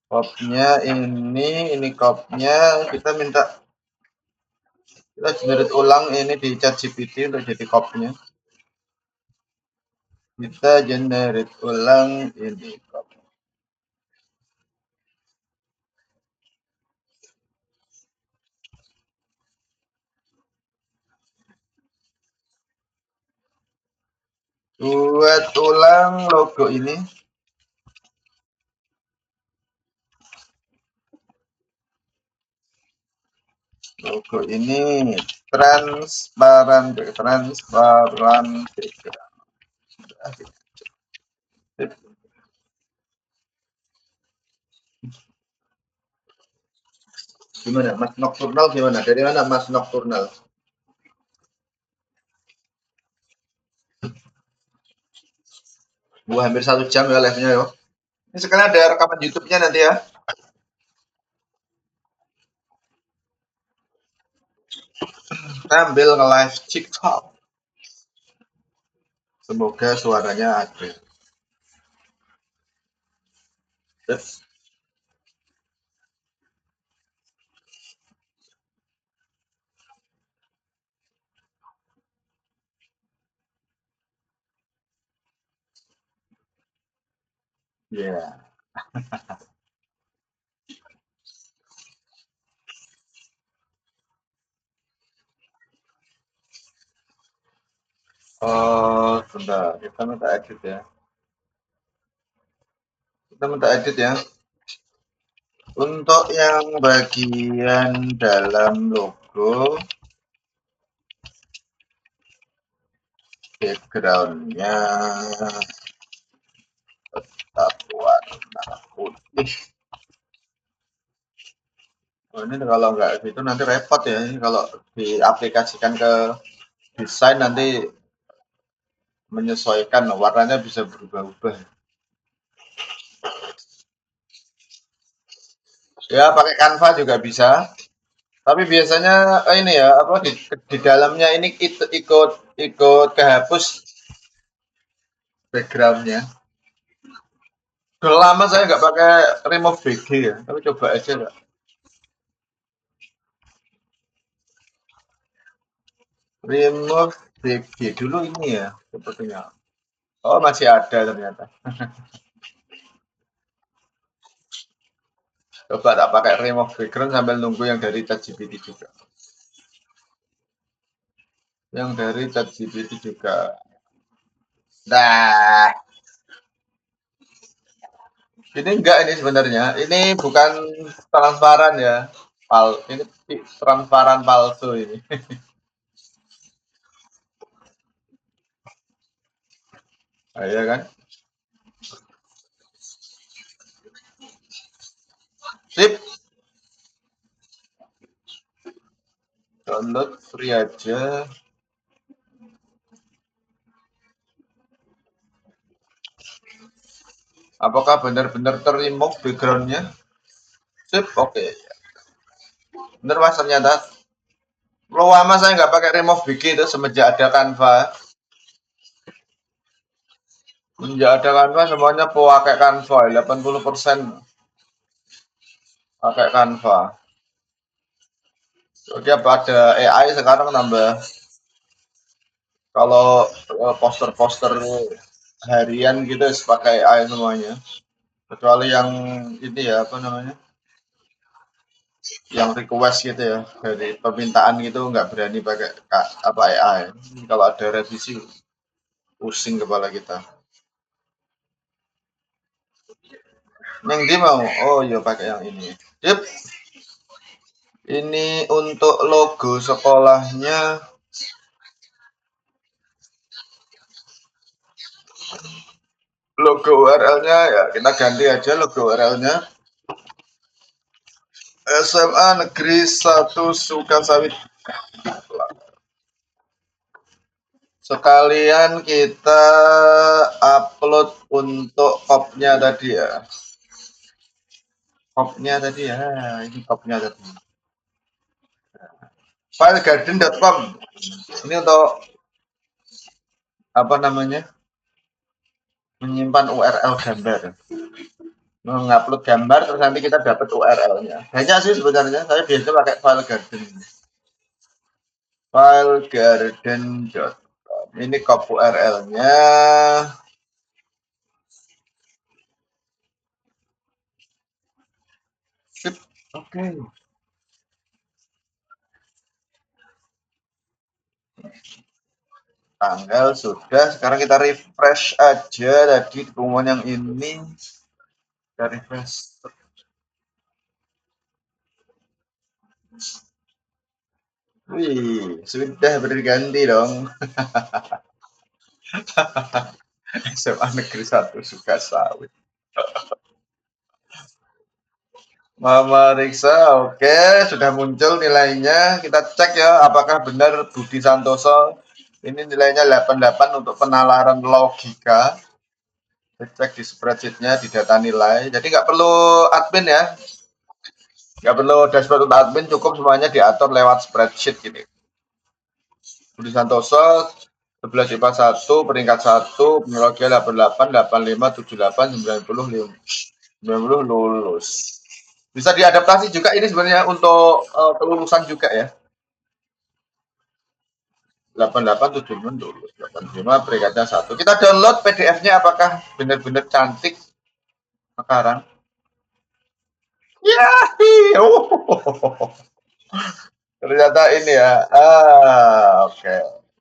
Kopnya ini kopnya kita minta kita generate ulang ini di ChatGPT untuk jadi kopnya. Kita generate ulang ini kop. Buat ulang logo ini. Logo ini transparan. Gimana Mas Nocturnal gimana? Dari mana Mas Nocturnal? Wah, hampir 1 jam ya live-nya ya. Ini sekalian ada rekaman YouTube-nya nanti ya. Kita ambil nge-live TikTok. Semoga suaranya ada. Yes. Yeah. Oh, bentar. Kita minta edit ya. Kita minta edit ya. Untuk yang bagian dalam logo, backgroundnya tetap warna putih. Oh, ini kalau nggak gitu nanti repot ya. Ini kalau diaplikasikan ke desain nanti menyesuaikan warnanya bisa berubah-ubah. Ya pakai Canva juga bisa. Tapi biasanya ini ya apa di dalamnya ini ikut kehapus backgroundnya. Udah lama saya nggak pakai remove BG ya, tapi coba aja nggak. Remove BG dulu ini ya sepertinya. Oh masih ada ternyata. Coba tak pakai remove background sambil nunggu yang dari ChatGPT juga. Yang dari ChatGPT juga. Nah, ini enggak ini sebenarnya. Ini bukan transparan ya. Ini transparan palsu ini. Nah, iya kan? Sip. Download free aja. Apakah benar-benar ter-remove backgroundnya? Sip, oke. Bener mas ternyata. Lama saya nggak pakai remove BG itu semenjak ada Canva. Semenjak ada Canva semuanya pakai Canva, 80% pakai Canva. Jadi apa ada AI sekarang nambah. Kalau poster-poster harian gitu pakai AI semuanya. Kecuali yang ini ya apa namanya? Yang request gitu ya dari permintaan gitu nggak berani pakai apa AI. Kalau ada revisi pusing kepala kita. Yang dia mau, oh iya pakai yang ini. Yep. Ini untuk logo sekolahnya. Logo URL-nya ya kita ganti aja logo URL-nya. SMA Negeri 1 Sukasawit. Sekalian kita upload untuk kopnya tadi ya. Kopnya tadi ya, ini kopnya tadi. Filegarden.com. Ini untuk apa namanya? Menyimpan URL gambar. Mengupload gambar terus nanti kita dapat URL-nya. Banyak sih sebenarnya. Saya biasanya pakai Filegarden. Filegarden.com. Ini copy URL-nya. Sip. Oke. Tanggal sudah. Sekarang kita refresh aja tadi di pengumuman yang ini. Kita refresh. Wih, sudah berganti dong. SMA Negeri 1 Sukasawit. Mama Riksa, oke, sudah muncul nilainya. Kita cek ya, apakah benar Budi Santoso. Ini nilainya 88 untuk penalaran logika. Cek di spreadsheet-nya di data nilai. Jadi nggak perlu admin ya. Nggak perlu dashboard untuk admin, cukup semuanya diatur lewat spreadsheet gini. Budi Santoso 11 IPA 1, peringkat 1, biologi 88, 85, 78, 90 lulus. Bisa diadaptasi juga ini sebenarnya untuk kelulusan juga ya. 88, 75 lulus. 85 peringkatnya 1. Kita download PDF-nya apakah benar-benar cantik sekarang? Ya, ternyata ini ya. Oke.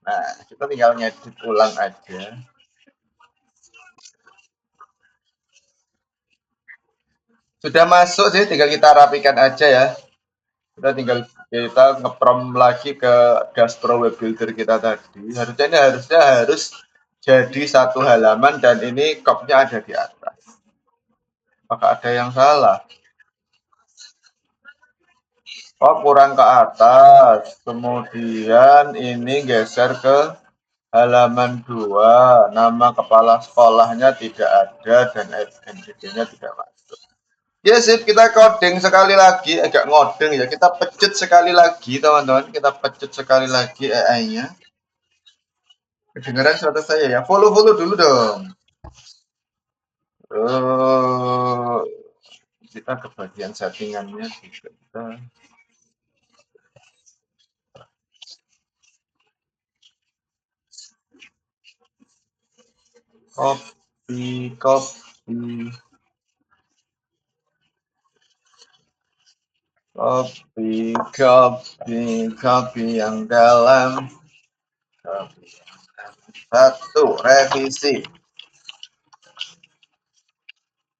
Nah, kita tinggal ngedit ulang aja. Sudah masuk sih, tinggal kita rapikan aja ya. Kita tinggal kita ngeprom lagi ke dashboard web builder kita tadi. Harusnya ini harus jadi satu halaman dan ini copy-nya ada di atas. Apakah ada yang salah? Oh, kurang ke atas. Kemudian ini geser ke halaman 2. Nama kepala sekolahnya tidak ada dan NPD-nya tidak masuk. Ya sip, kita coding sekali lagi. Agak ngoding ya. Kita pecut sekali lagi, teman-teman. Kita pecut sekali lagi AI-nya. Kedengaran suara saya ya. Follow dulu dong. Kita ke bagian settingannya juga. Kita copy yang dalam. Satu, revisi.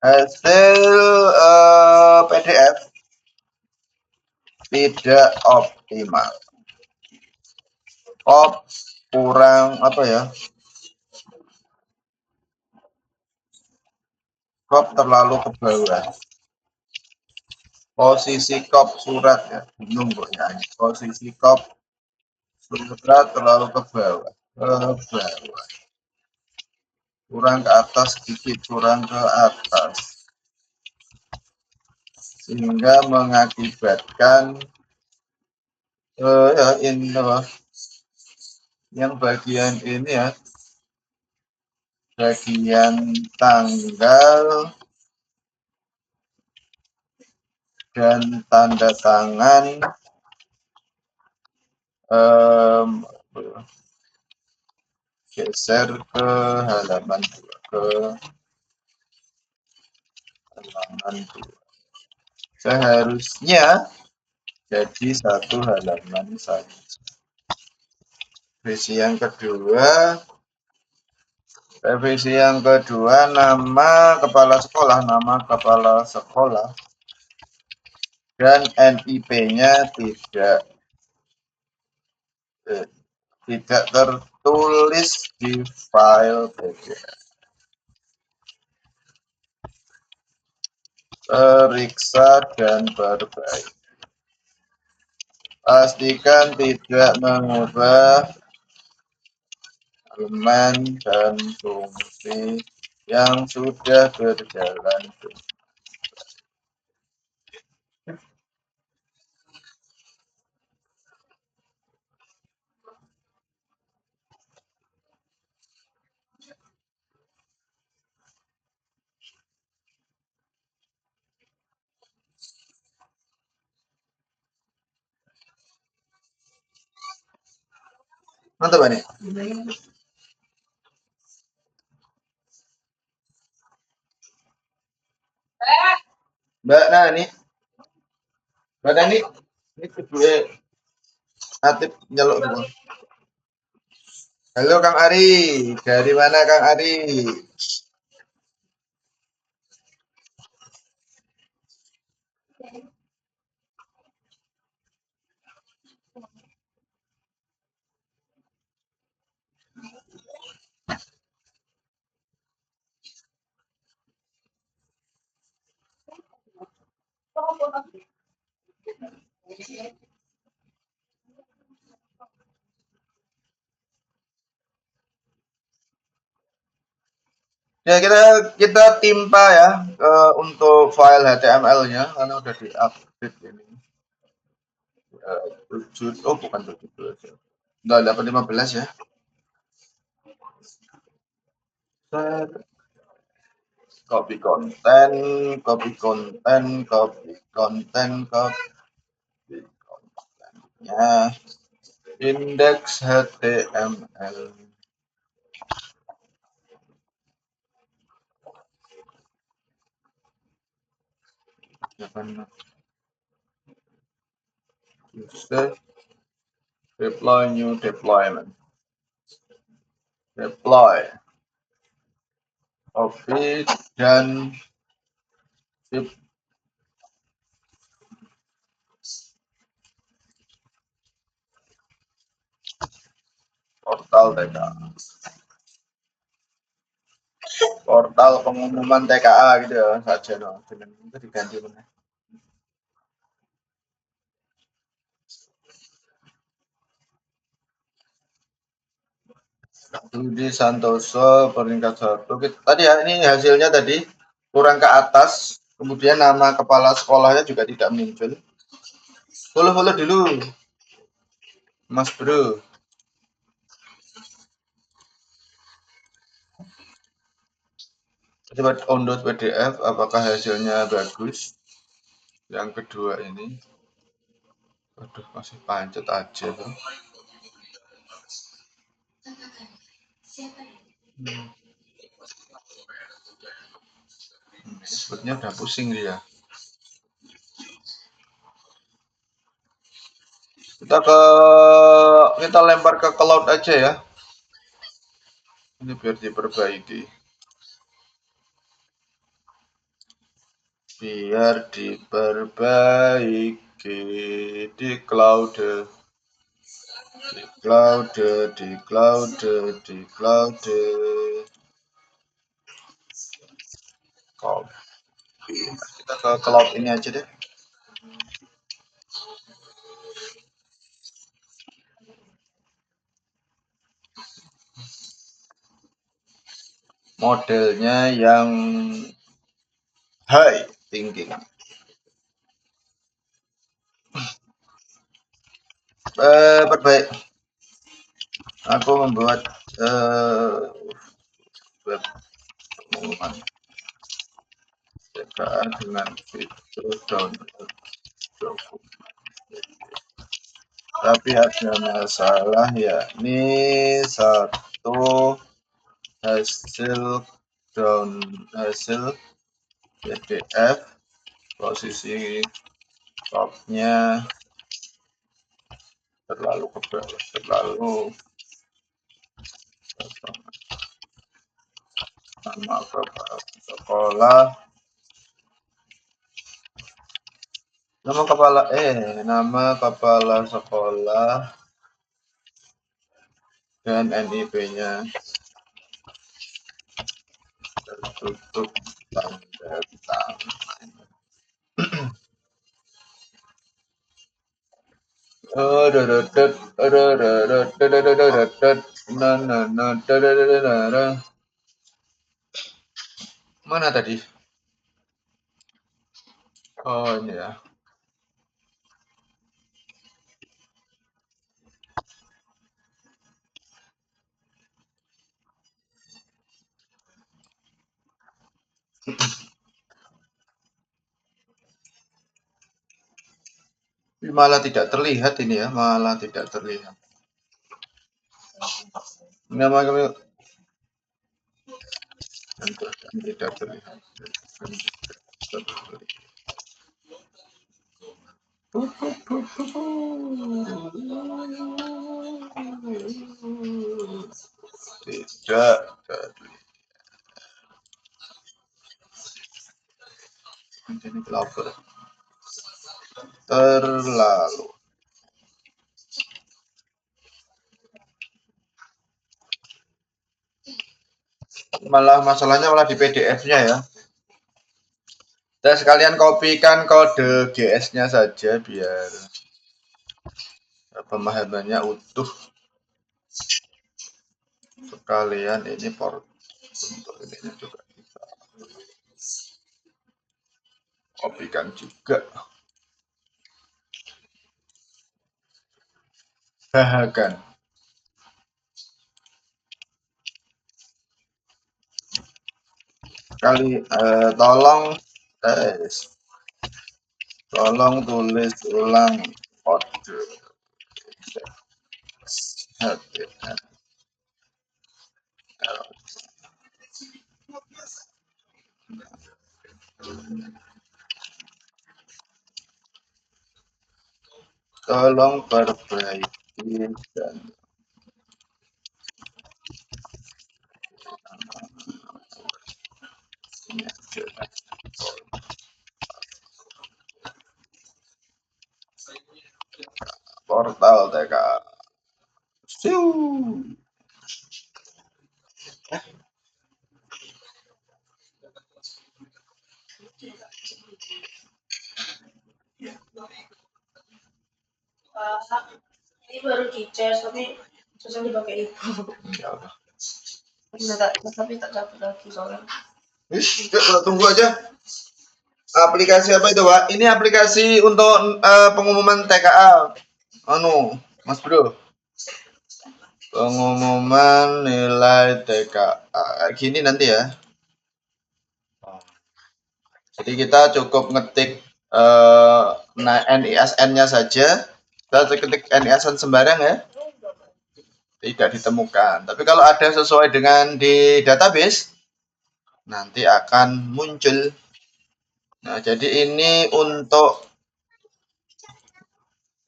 Hasil PDF tidak optimal. Kurang apa ya? Terlalu ke bawah. Posisi surat ya, bingung kok ya. Posisi surat terlalu ke bawah. Kurang ke atas sedikit, kurang ke atas. Sehingga mengakibatkan ya ini apa? Yang bagian ini ya, bagian tanggal dan tanda tangan geser ke halaman 2, seharusnya jadi satu halaman saja. Revisi yang kedua, nama kepala sekolah dan NIP-nya tidak tertulis di file PDF. Periksa dan perbaiki. Pastikan tidak mengubah elemen dan fungsi yang sudah berjalan. Mantap ini. Mbak Nani, ini gue aktif nyeluk semua. Halo Kang Ari, dari mana Kang Ari? Ya kita timpa ya untuk file HTML-nya karena udah di-update ini. 7, oh bukan 17 ya. Udah dapat 15 ya. Copy konten, copy konten, copy konten, copy kontennya. Index HTML. User deploy new deployment. Deploy. Copy dan zip portal TKA. Portal pengumuman TKA gitu ya saja no. Dengan itu diganti mana? Budi Santoso peringkat 1. Tadi ya ini hasilnya tadi kurang ke atas. Kemudian nama kepala sekolahnya juga tidak muncul. Follow dulu, Mas Bro. Coba download PDF, apakah hasilnya bagus? Yang kedua ini, aduh masih pancet aja tuh. Sebetulnya udah pusing dia. Kita lempar ke cloud aja ya. Ini biar diperbaiki. Biar diperbaiki di cloud. Di cloud. Kita ke cloud ini aja deh. Modelnya yang high thinking. Perbaik. Aku membuat web pengumuman TKA dengan fitur download dokumen. Tapi ada masalah yakni satu hasil PDF posisi topnya terlalu ke bawah, terlalu nama sekolah, nama kepala sekolah dan NIP-nya tertutup tanda tangan. Mana tadi? Oh ini ya. Malah tidak terlihat ini ya, malah tidak terlihat. Nama kami tidak terlihat. Tidak terlihat. Ini pelapor terlalu. Masalahnya di PDF-nya ya. Saya sekalian kopikan kode GS-nya saja biar pemahamannya utuh. Sekalian ini port untuk Ininya juga kita kopikan juga. Bahakan. Tolong tulis ulang kode HTML. Tolong perbaiki dan portal TKA. Ini baru dicas tapi susah dipakai ibu. Ya udah. Tapi tak dapat lagi soalnya. Kita tunggu aja. Aplikasi apa itu, Pak? Ini aplikasi untuk pengumuman TKA. Mas Bro. Pengumuman nilai TKA. Gini nanti ya. Jadi kita cukup ngetik NISN-nya saja. Kita ketik NISN sembarang ya. Tidak ditemukan. Tapi kalau ada sesuai dengan di database, nanti akan muncul. Nah, jadi ini untuk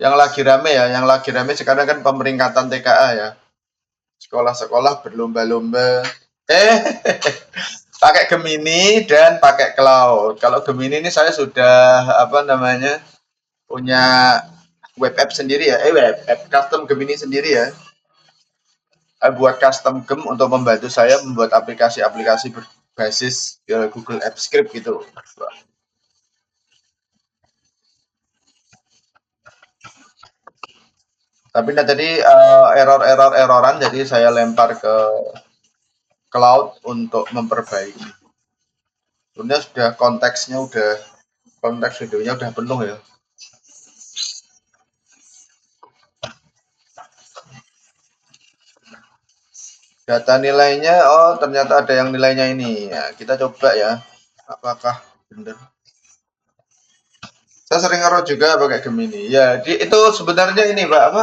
yang lagi rame ya. Yang lagi rame sekarang kan pemeringkatan TKA ya. Sekolah-sekolah berlomba-lomba. Pakai Gemini dan pakai Cloud. Kalau Gemini ini saya sudah punya web app sendiri ya. Web app custom Gemini sendiri ya. Buat custom gem untuk membantu saya membuat aplikasi-aplikasi berbasis Google Apps Script gitu. Tapi tadi erroran, jadi saya lempar ke Cloud untuk memperbaiki. Sebenarnya sudah konteks videonya udah penuh ya. Data nilainya, ternyata ada yang nilainya ini. Ya, kita coba ya, apakah benar. Saya sering error juga pakai Gemini. Ya, itu sebenarnya ini, Pak,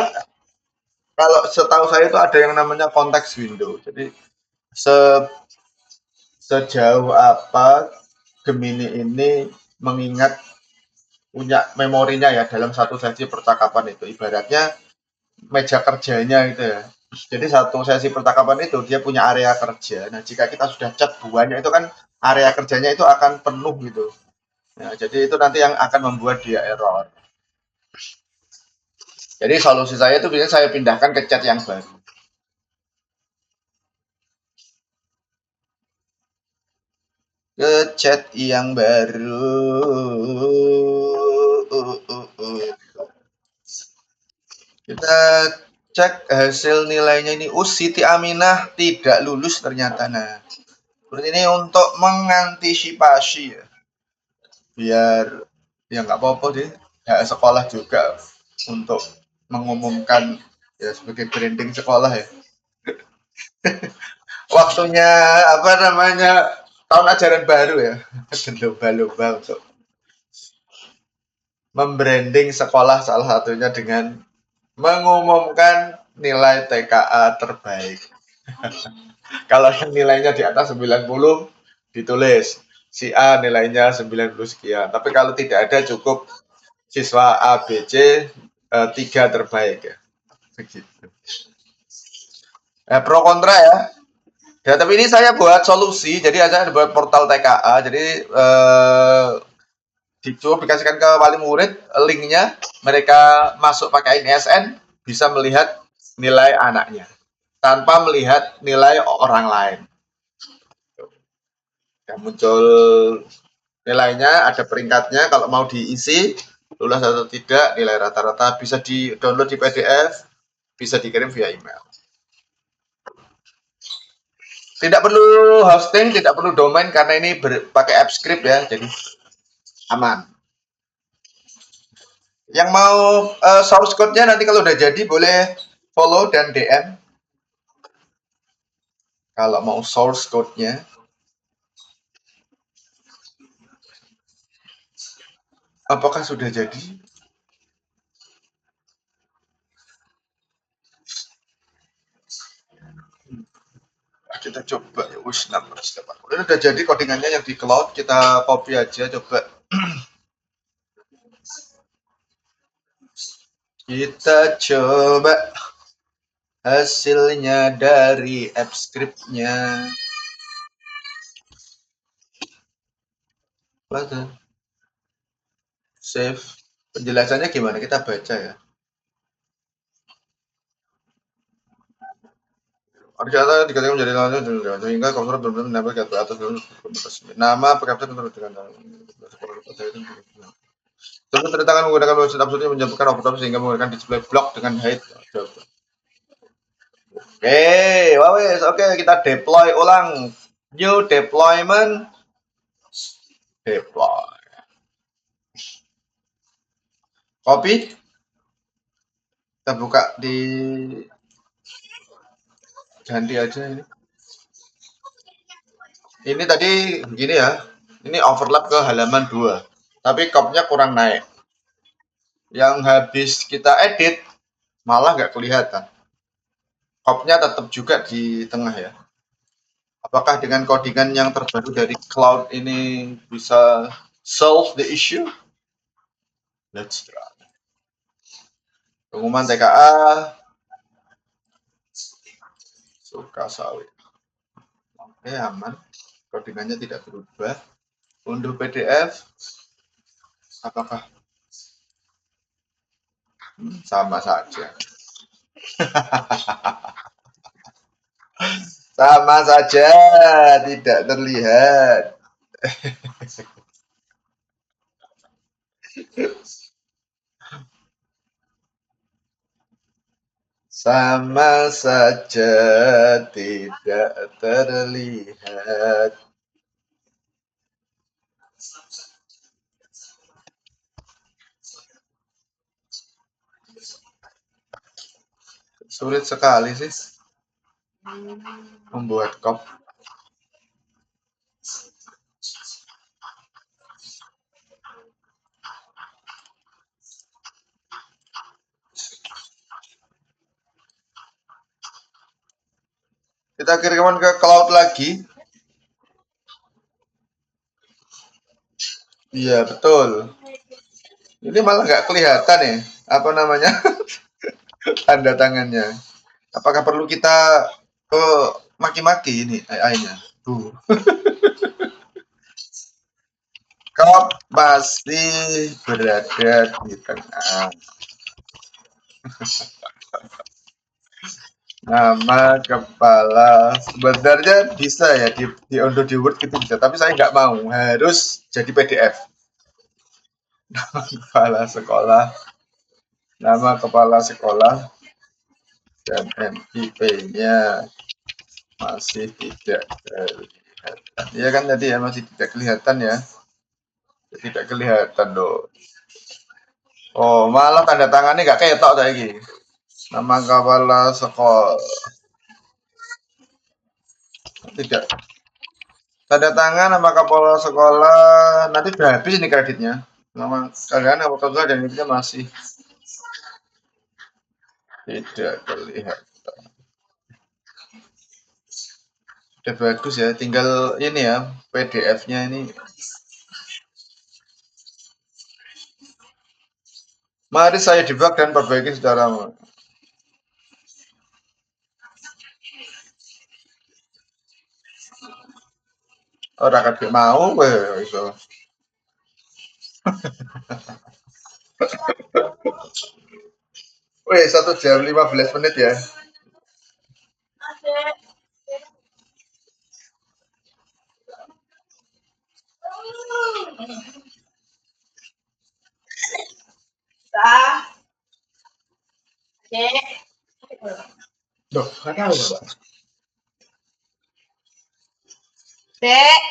kalau setahu saya itu ada yang namanya konteks window. Jadi sejauh apa Gemini ini mengingat punya memorinya ya dalam satu sesi percakapan itu. Ibaratnya meja kerjanya gitu ya. Jadi satu sesi percakapan itu dia punya area kerja. Nah, jika kita sudah chat banyak itu kan area kerjanya itu akan penuh gitu. Nah, jadi itu nanti yang akan membuat dia error. Jadi solusi saya itu biasanya saya pindahkan ke chat yang baru. Ke chat yang baru. Kita cek hasil nilainya ini. Siti Aminah tidak lulus ternyata. Nah, seperti ini untuk mengantisipasi ya. Biar ya nggak apa-apa deh. Ya, sekolah juga untuk mengumumkan ya sebagai branding sekolah ya. Waktunya tahun ajaran baru ya. Lomba-lomba untuk membranding sekolah salah satunya dengan mengumumkan nilai TKA terbaik. Kalau yang nilainya di atas 90 ditulis si A nilainya 90 sekian. Tapi kalau tidak ada cukup siswa A, B, C 3 terbaik ya. Begitu. Pro kontra ya. Ya, tapi ini saya buat solusi. Jadi saya buat portal TKA. Jadi dipublikasikan ke wali murid linknya. Mereka masuk pakai NISN bisa melihat nilai anaknya tanpa melihat nilai orang lain. Yang muncul nilainya, ada peringkatnya, kalau mau diisi lulus atau tidak, nilai rata-rata bisa di download di PDF, bisa dikirim via email. Tidak perlu hosting, tidak perlu domain karena ini pakai AppScript ya, jadi aman. Yang mau source code-nya nanti kalau udah jadi boleh follow dan DM. Kalau mau source code-nya. Apakah sudah jadi? Kita coba ya, wis 16. Ini udah jadi codingannya yang di cloud, kita copy aja coba. Kita coba hasilnya dari AppScript-nya. Save. Penjelasannya gimana? Kita baca ya. Ternyata dikatakan menjadi lawan sehingga komputer benar-benar menempel ke atas nama pengapten dengan terus tangan menggunakan website absolutnya menjatuhkan overtop sehingga menggunakan display block dengan height. Oke, wawes. Oke, kita deploy ulang. New deployment. Deploy. Copy. Kita buka di ganti aja ini. Ini tadi begini ya. Ini overlap ke halaman 2. Tapi kopnya kurang naik. Yang habis kita edit malah nggak kelihatan. Kopnya tetap juga di tengah ya. Apakah dengan codingan yang terbaru dari cloud ini bisa solve the issue? Let's try. Pengumuman TKA Sukasawit. Oke, aman. Codingannya tidak berubah. Unduh PDF. Apakah sama saja? Sama saja, tidak terlihat. Sama saja, tidak terlihat. Sulit sekali sih membuat kop. Kita kirimkan ke cloud lagi. Iya, betul. Ini malah nggak kelihatan ya, apa namanya, tanda tangannya. Apakah perlu kita maki-maki ini AI-nya? Tuh. Kop masih berada di tengah. Nama kepala sebenarnya bisa ya diunduh di Word gitu bisa, tapi saya nggak mau, harus jadi PDF. Kepala sekolah, nama kepala sekolah, dan NIP-nya masih tidak kelihatan. Iya kan tadi ya masih tidak kelihatan ya, tidak kelihatan loh. Oh malah tanda tangannya nggak ketok lagi. Nama kepala sekolah tidak. Tanda tangan nama kepala sekolah nanti udah habis ini kreditnya. Nama kalian apa sekolah dan itu masih tidak terlihat. Udah bagus ya, tinggal ini ya PDF-nya ini. Mari saya debug dan perbaiki secara ora kabeh mau kowe iso. Weh, 1 jam 15 menit ya. Loh, nggak tahu Pak. Dek.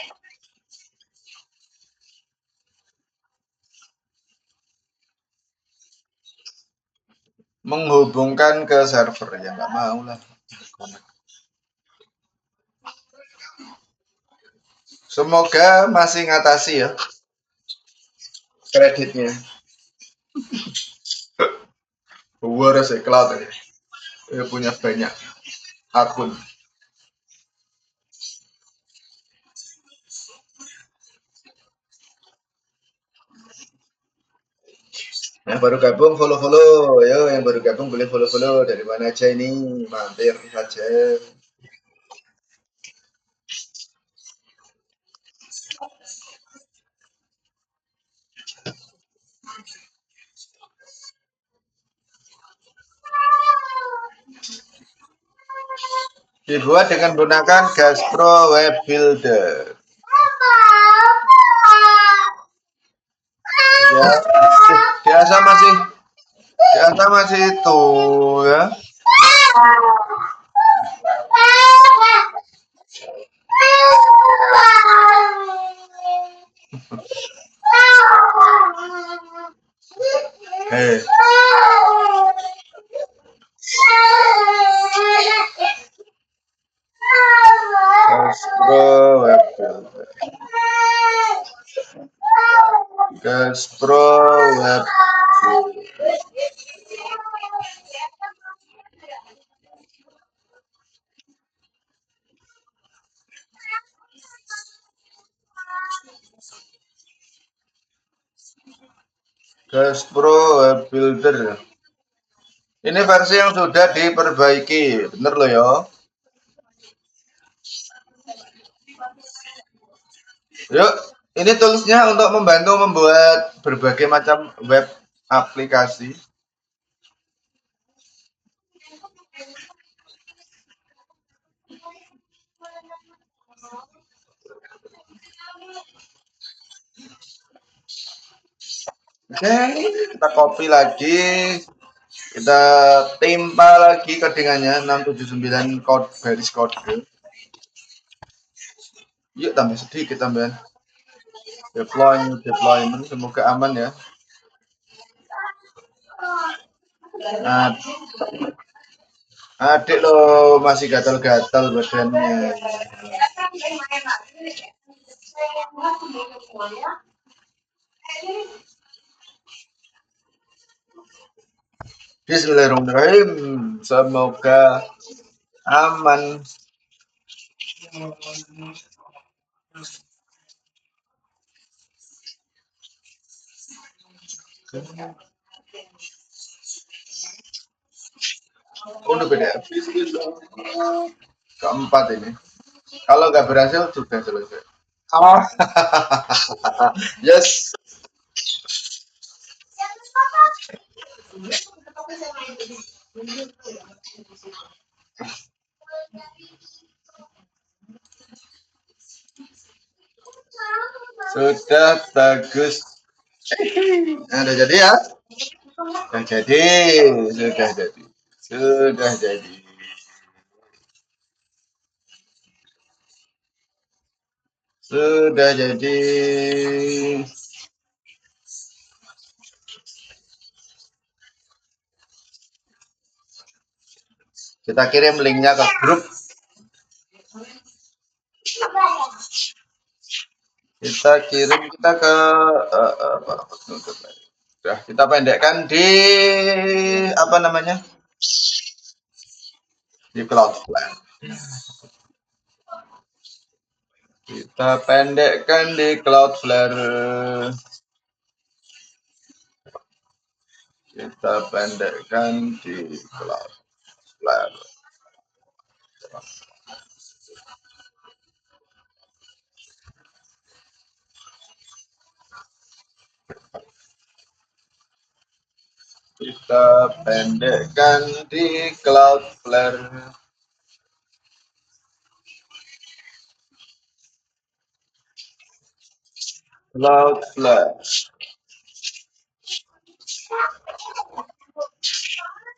Menghubungkan ke server ya nggak mau lah. Semoga masih ngatasi ya kreditnya. Harus cloud ya. Ya punya banyak akun. Yang baru gabung follow-follow, yo yang baru gabung boleh follow-follow dari mana aja ini, mampir saja. Dibuat dengan menggunakan Gastro Web Builder. Ya, biasa masih itu ya. Hey. Gastro Web Builder. Gastro Web Builder. Gastro Web Builder. Ini versi yang sudah diperbaiki, bener loh ya. Yuk, ini toolsnya untuk membantu membuat berbagai macam web aplikasi. Oke, kita copy lagi, kita timpa lagi codingannya 679 code baris kode. Yuk tambah sedikit tambahan. Deployment, semoga aman ya. Nah, adik lo masih gatal-gatal badannya. Bismillahirrahmanirrahim. Semoga aman. Udah beda. Keempat ini. Kalau nggak berhasil sudah selesai. Oh. Yes. Sudah bagus. Nah, udah jadi ya? Sudah jadi. Sudah jadi. Sudah jadi. Sudah jadi. Kita kirim linknya ke grup. Kita kirim kita ke Sudah kita pendekkan di apa namanya? Di Cloudflare. Kita pendekkan di Cloudflare. Kita pendekkan di Cloudflare. Kita pendekkan di Cloudflare. Cloudflare.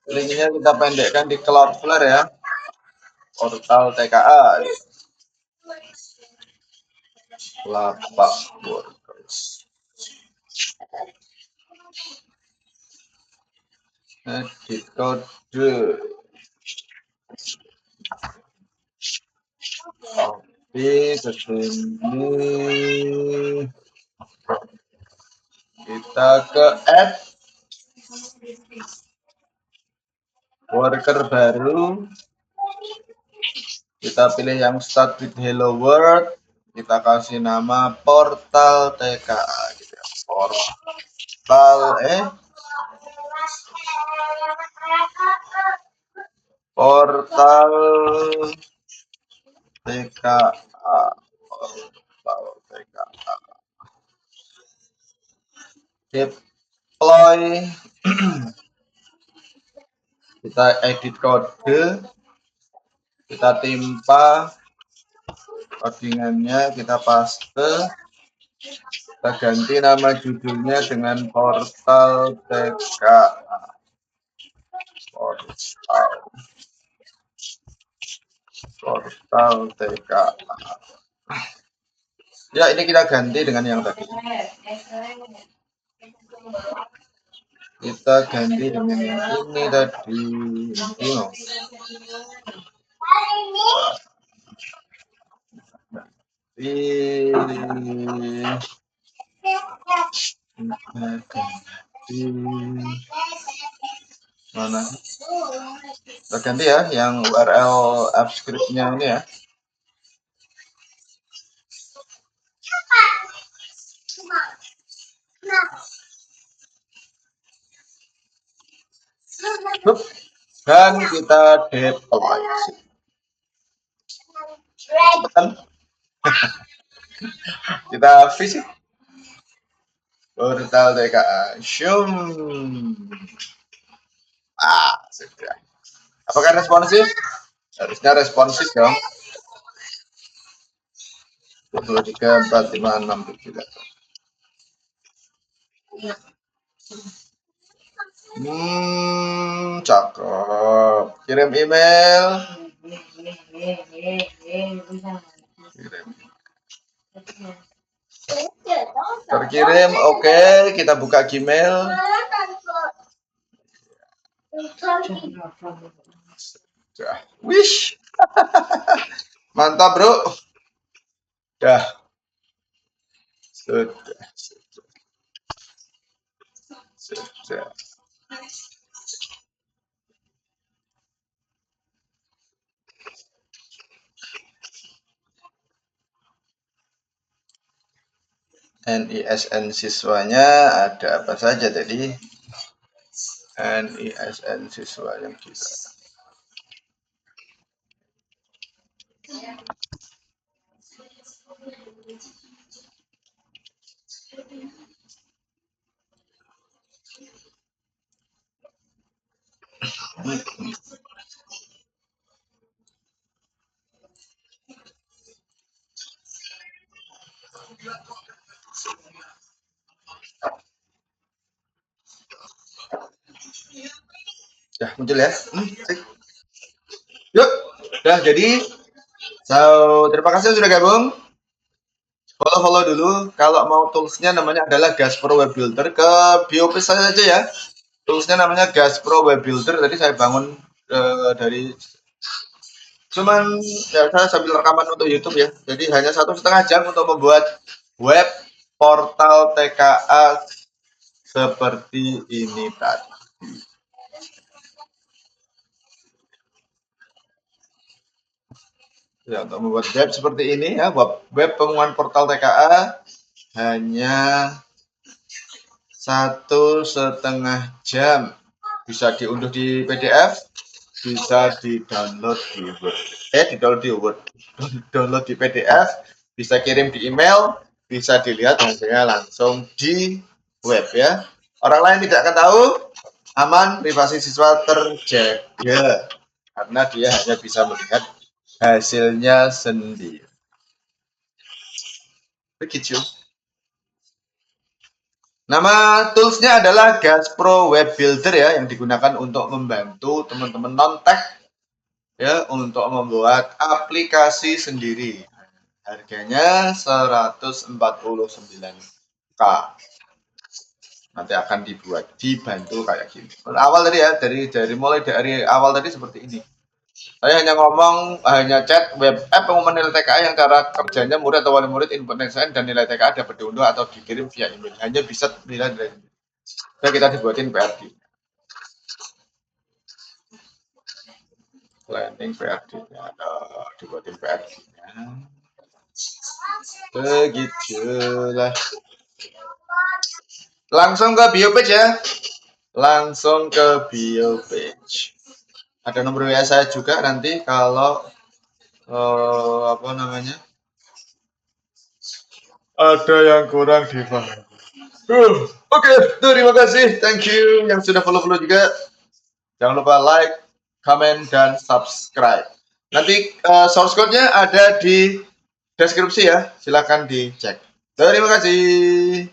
Linknya kita pendekkan di Cloudflare ya. Portal TKA. lapak workers. Edit kode. Copy ke sini. Kita ke add worker baru. Kita pilih yang start with hello world. Kita kasih nama portal TKA gitu ya. Portal TKA. Portal TKA. Deploy. Kita edit kode. Kita timpa codingannya, kita paste. Kita ganti nama judulnya dengan portal TKA. Portal TKA. Ya, ini kita ganti dengan yang tadi. Kita ganti dengan yang ini tadi. Mana? Kita ganti ya, yang URL app script-nya ini ya. Dan kita deploy. Kita visit portal TKA. Sudah. Apakah responsif? Harusnya responsif dong. 23, 4, 5, 6, 7. Cakep. Kirim email. Terkirim, oke. Kita buka Gmail. Wish. Mantap, bro. Sudah. NISN siswanya ada apa saja tadi? NISN siswa yang bisa. Ya, muncul ya. Yuk, udah jadi. Terima kasih sudah gabung. Follow dulu. Kalau mau toolsnya namanya adalah Gaspro Web Builder. Ke biopage saya aja ya. Toolsnya namanya Gaspro Web Builder. Tadi saya bangun dari cuman ya, saya sambil rekaman untuk YouTube ya. Jadi hanya 1,5 jam untuk membuat web portal TKA seperti ini tadi. Ya, untuk membuat web seperti ini ya, web pengumuman portal TKA hanya 1,5 jam. Bisa diunduh di PDF, bisa di-download di Word. Download di PDF, bisa kirim di email, bisa dilihat hasilnya langsung di web ya. Orang lain tidak akan tahu, aman, privasi siswa terjaga karena dia hanya bisa melihat hasilnya sendiri. Begitu. Nama toolsnya adalah Gaspro Web Builder ya, yang digunakan untuk membantu teman-teman non-tech ya untuk membuat aplikasi sendiri. Harganya 149.000. Nanti akan dibantu kayak gini. Awal tadi ya, mulai dari awal tadi seperti ini. Saya hanya hanya chat web app pengumuman nilai TKA yang cara kerjanya murid atau wali murid input nilai dan nilai TKA dapat diunduh atau dikirim via email. Hanya bisa nilai dari dan kita dibuatin PRD. Planning PRD-nya dibuatin PRD-nya. Begitulah. Langsung ke bio page ya. Langsung ke bio page. Ada nomor WA saya juga nanti kalau apa namanya? Ada yang kurang dipahami. Oke, terima kasih. Thank you yang sudah follow juga. Jangan lupa like, comment, dan subscribe. Nanti source code-nya ada di deskripsi ya. Silahkan dicek. Terima kasih.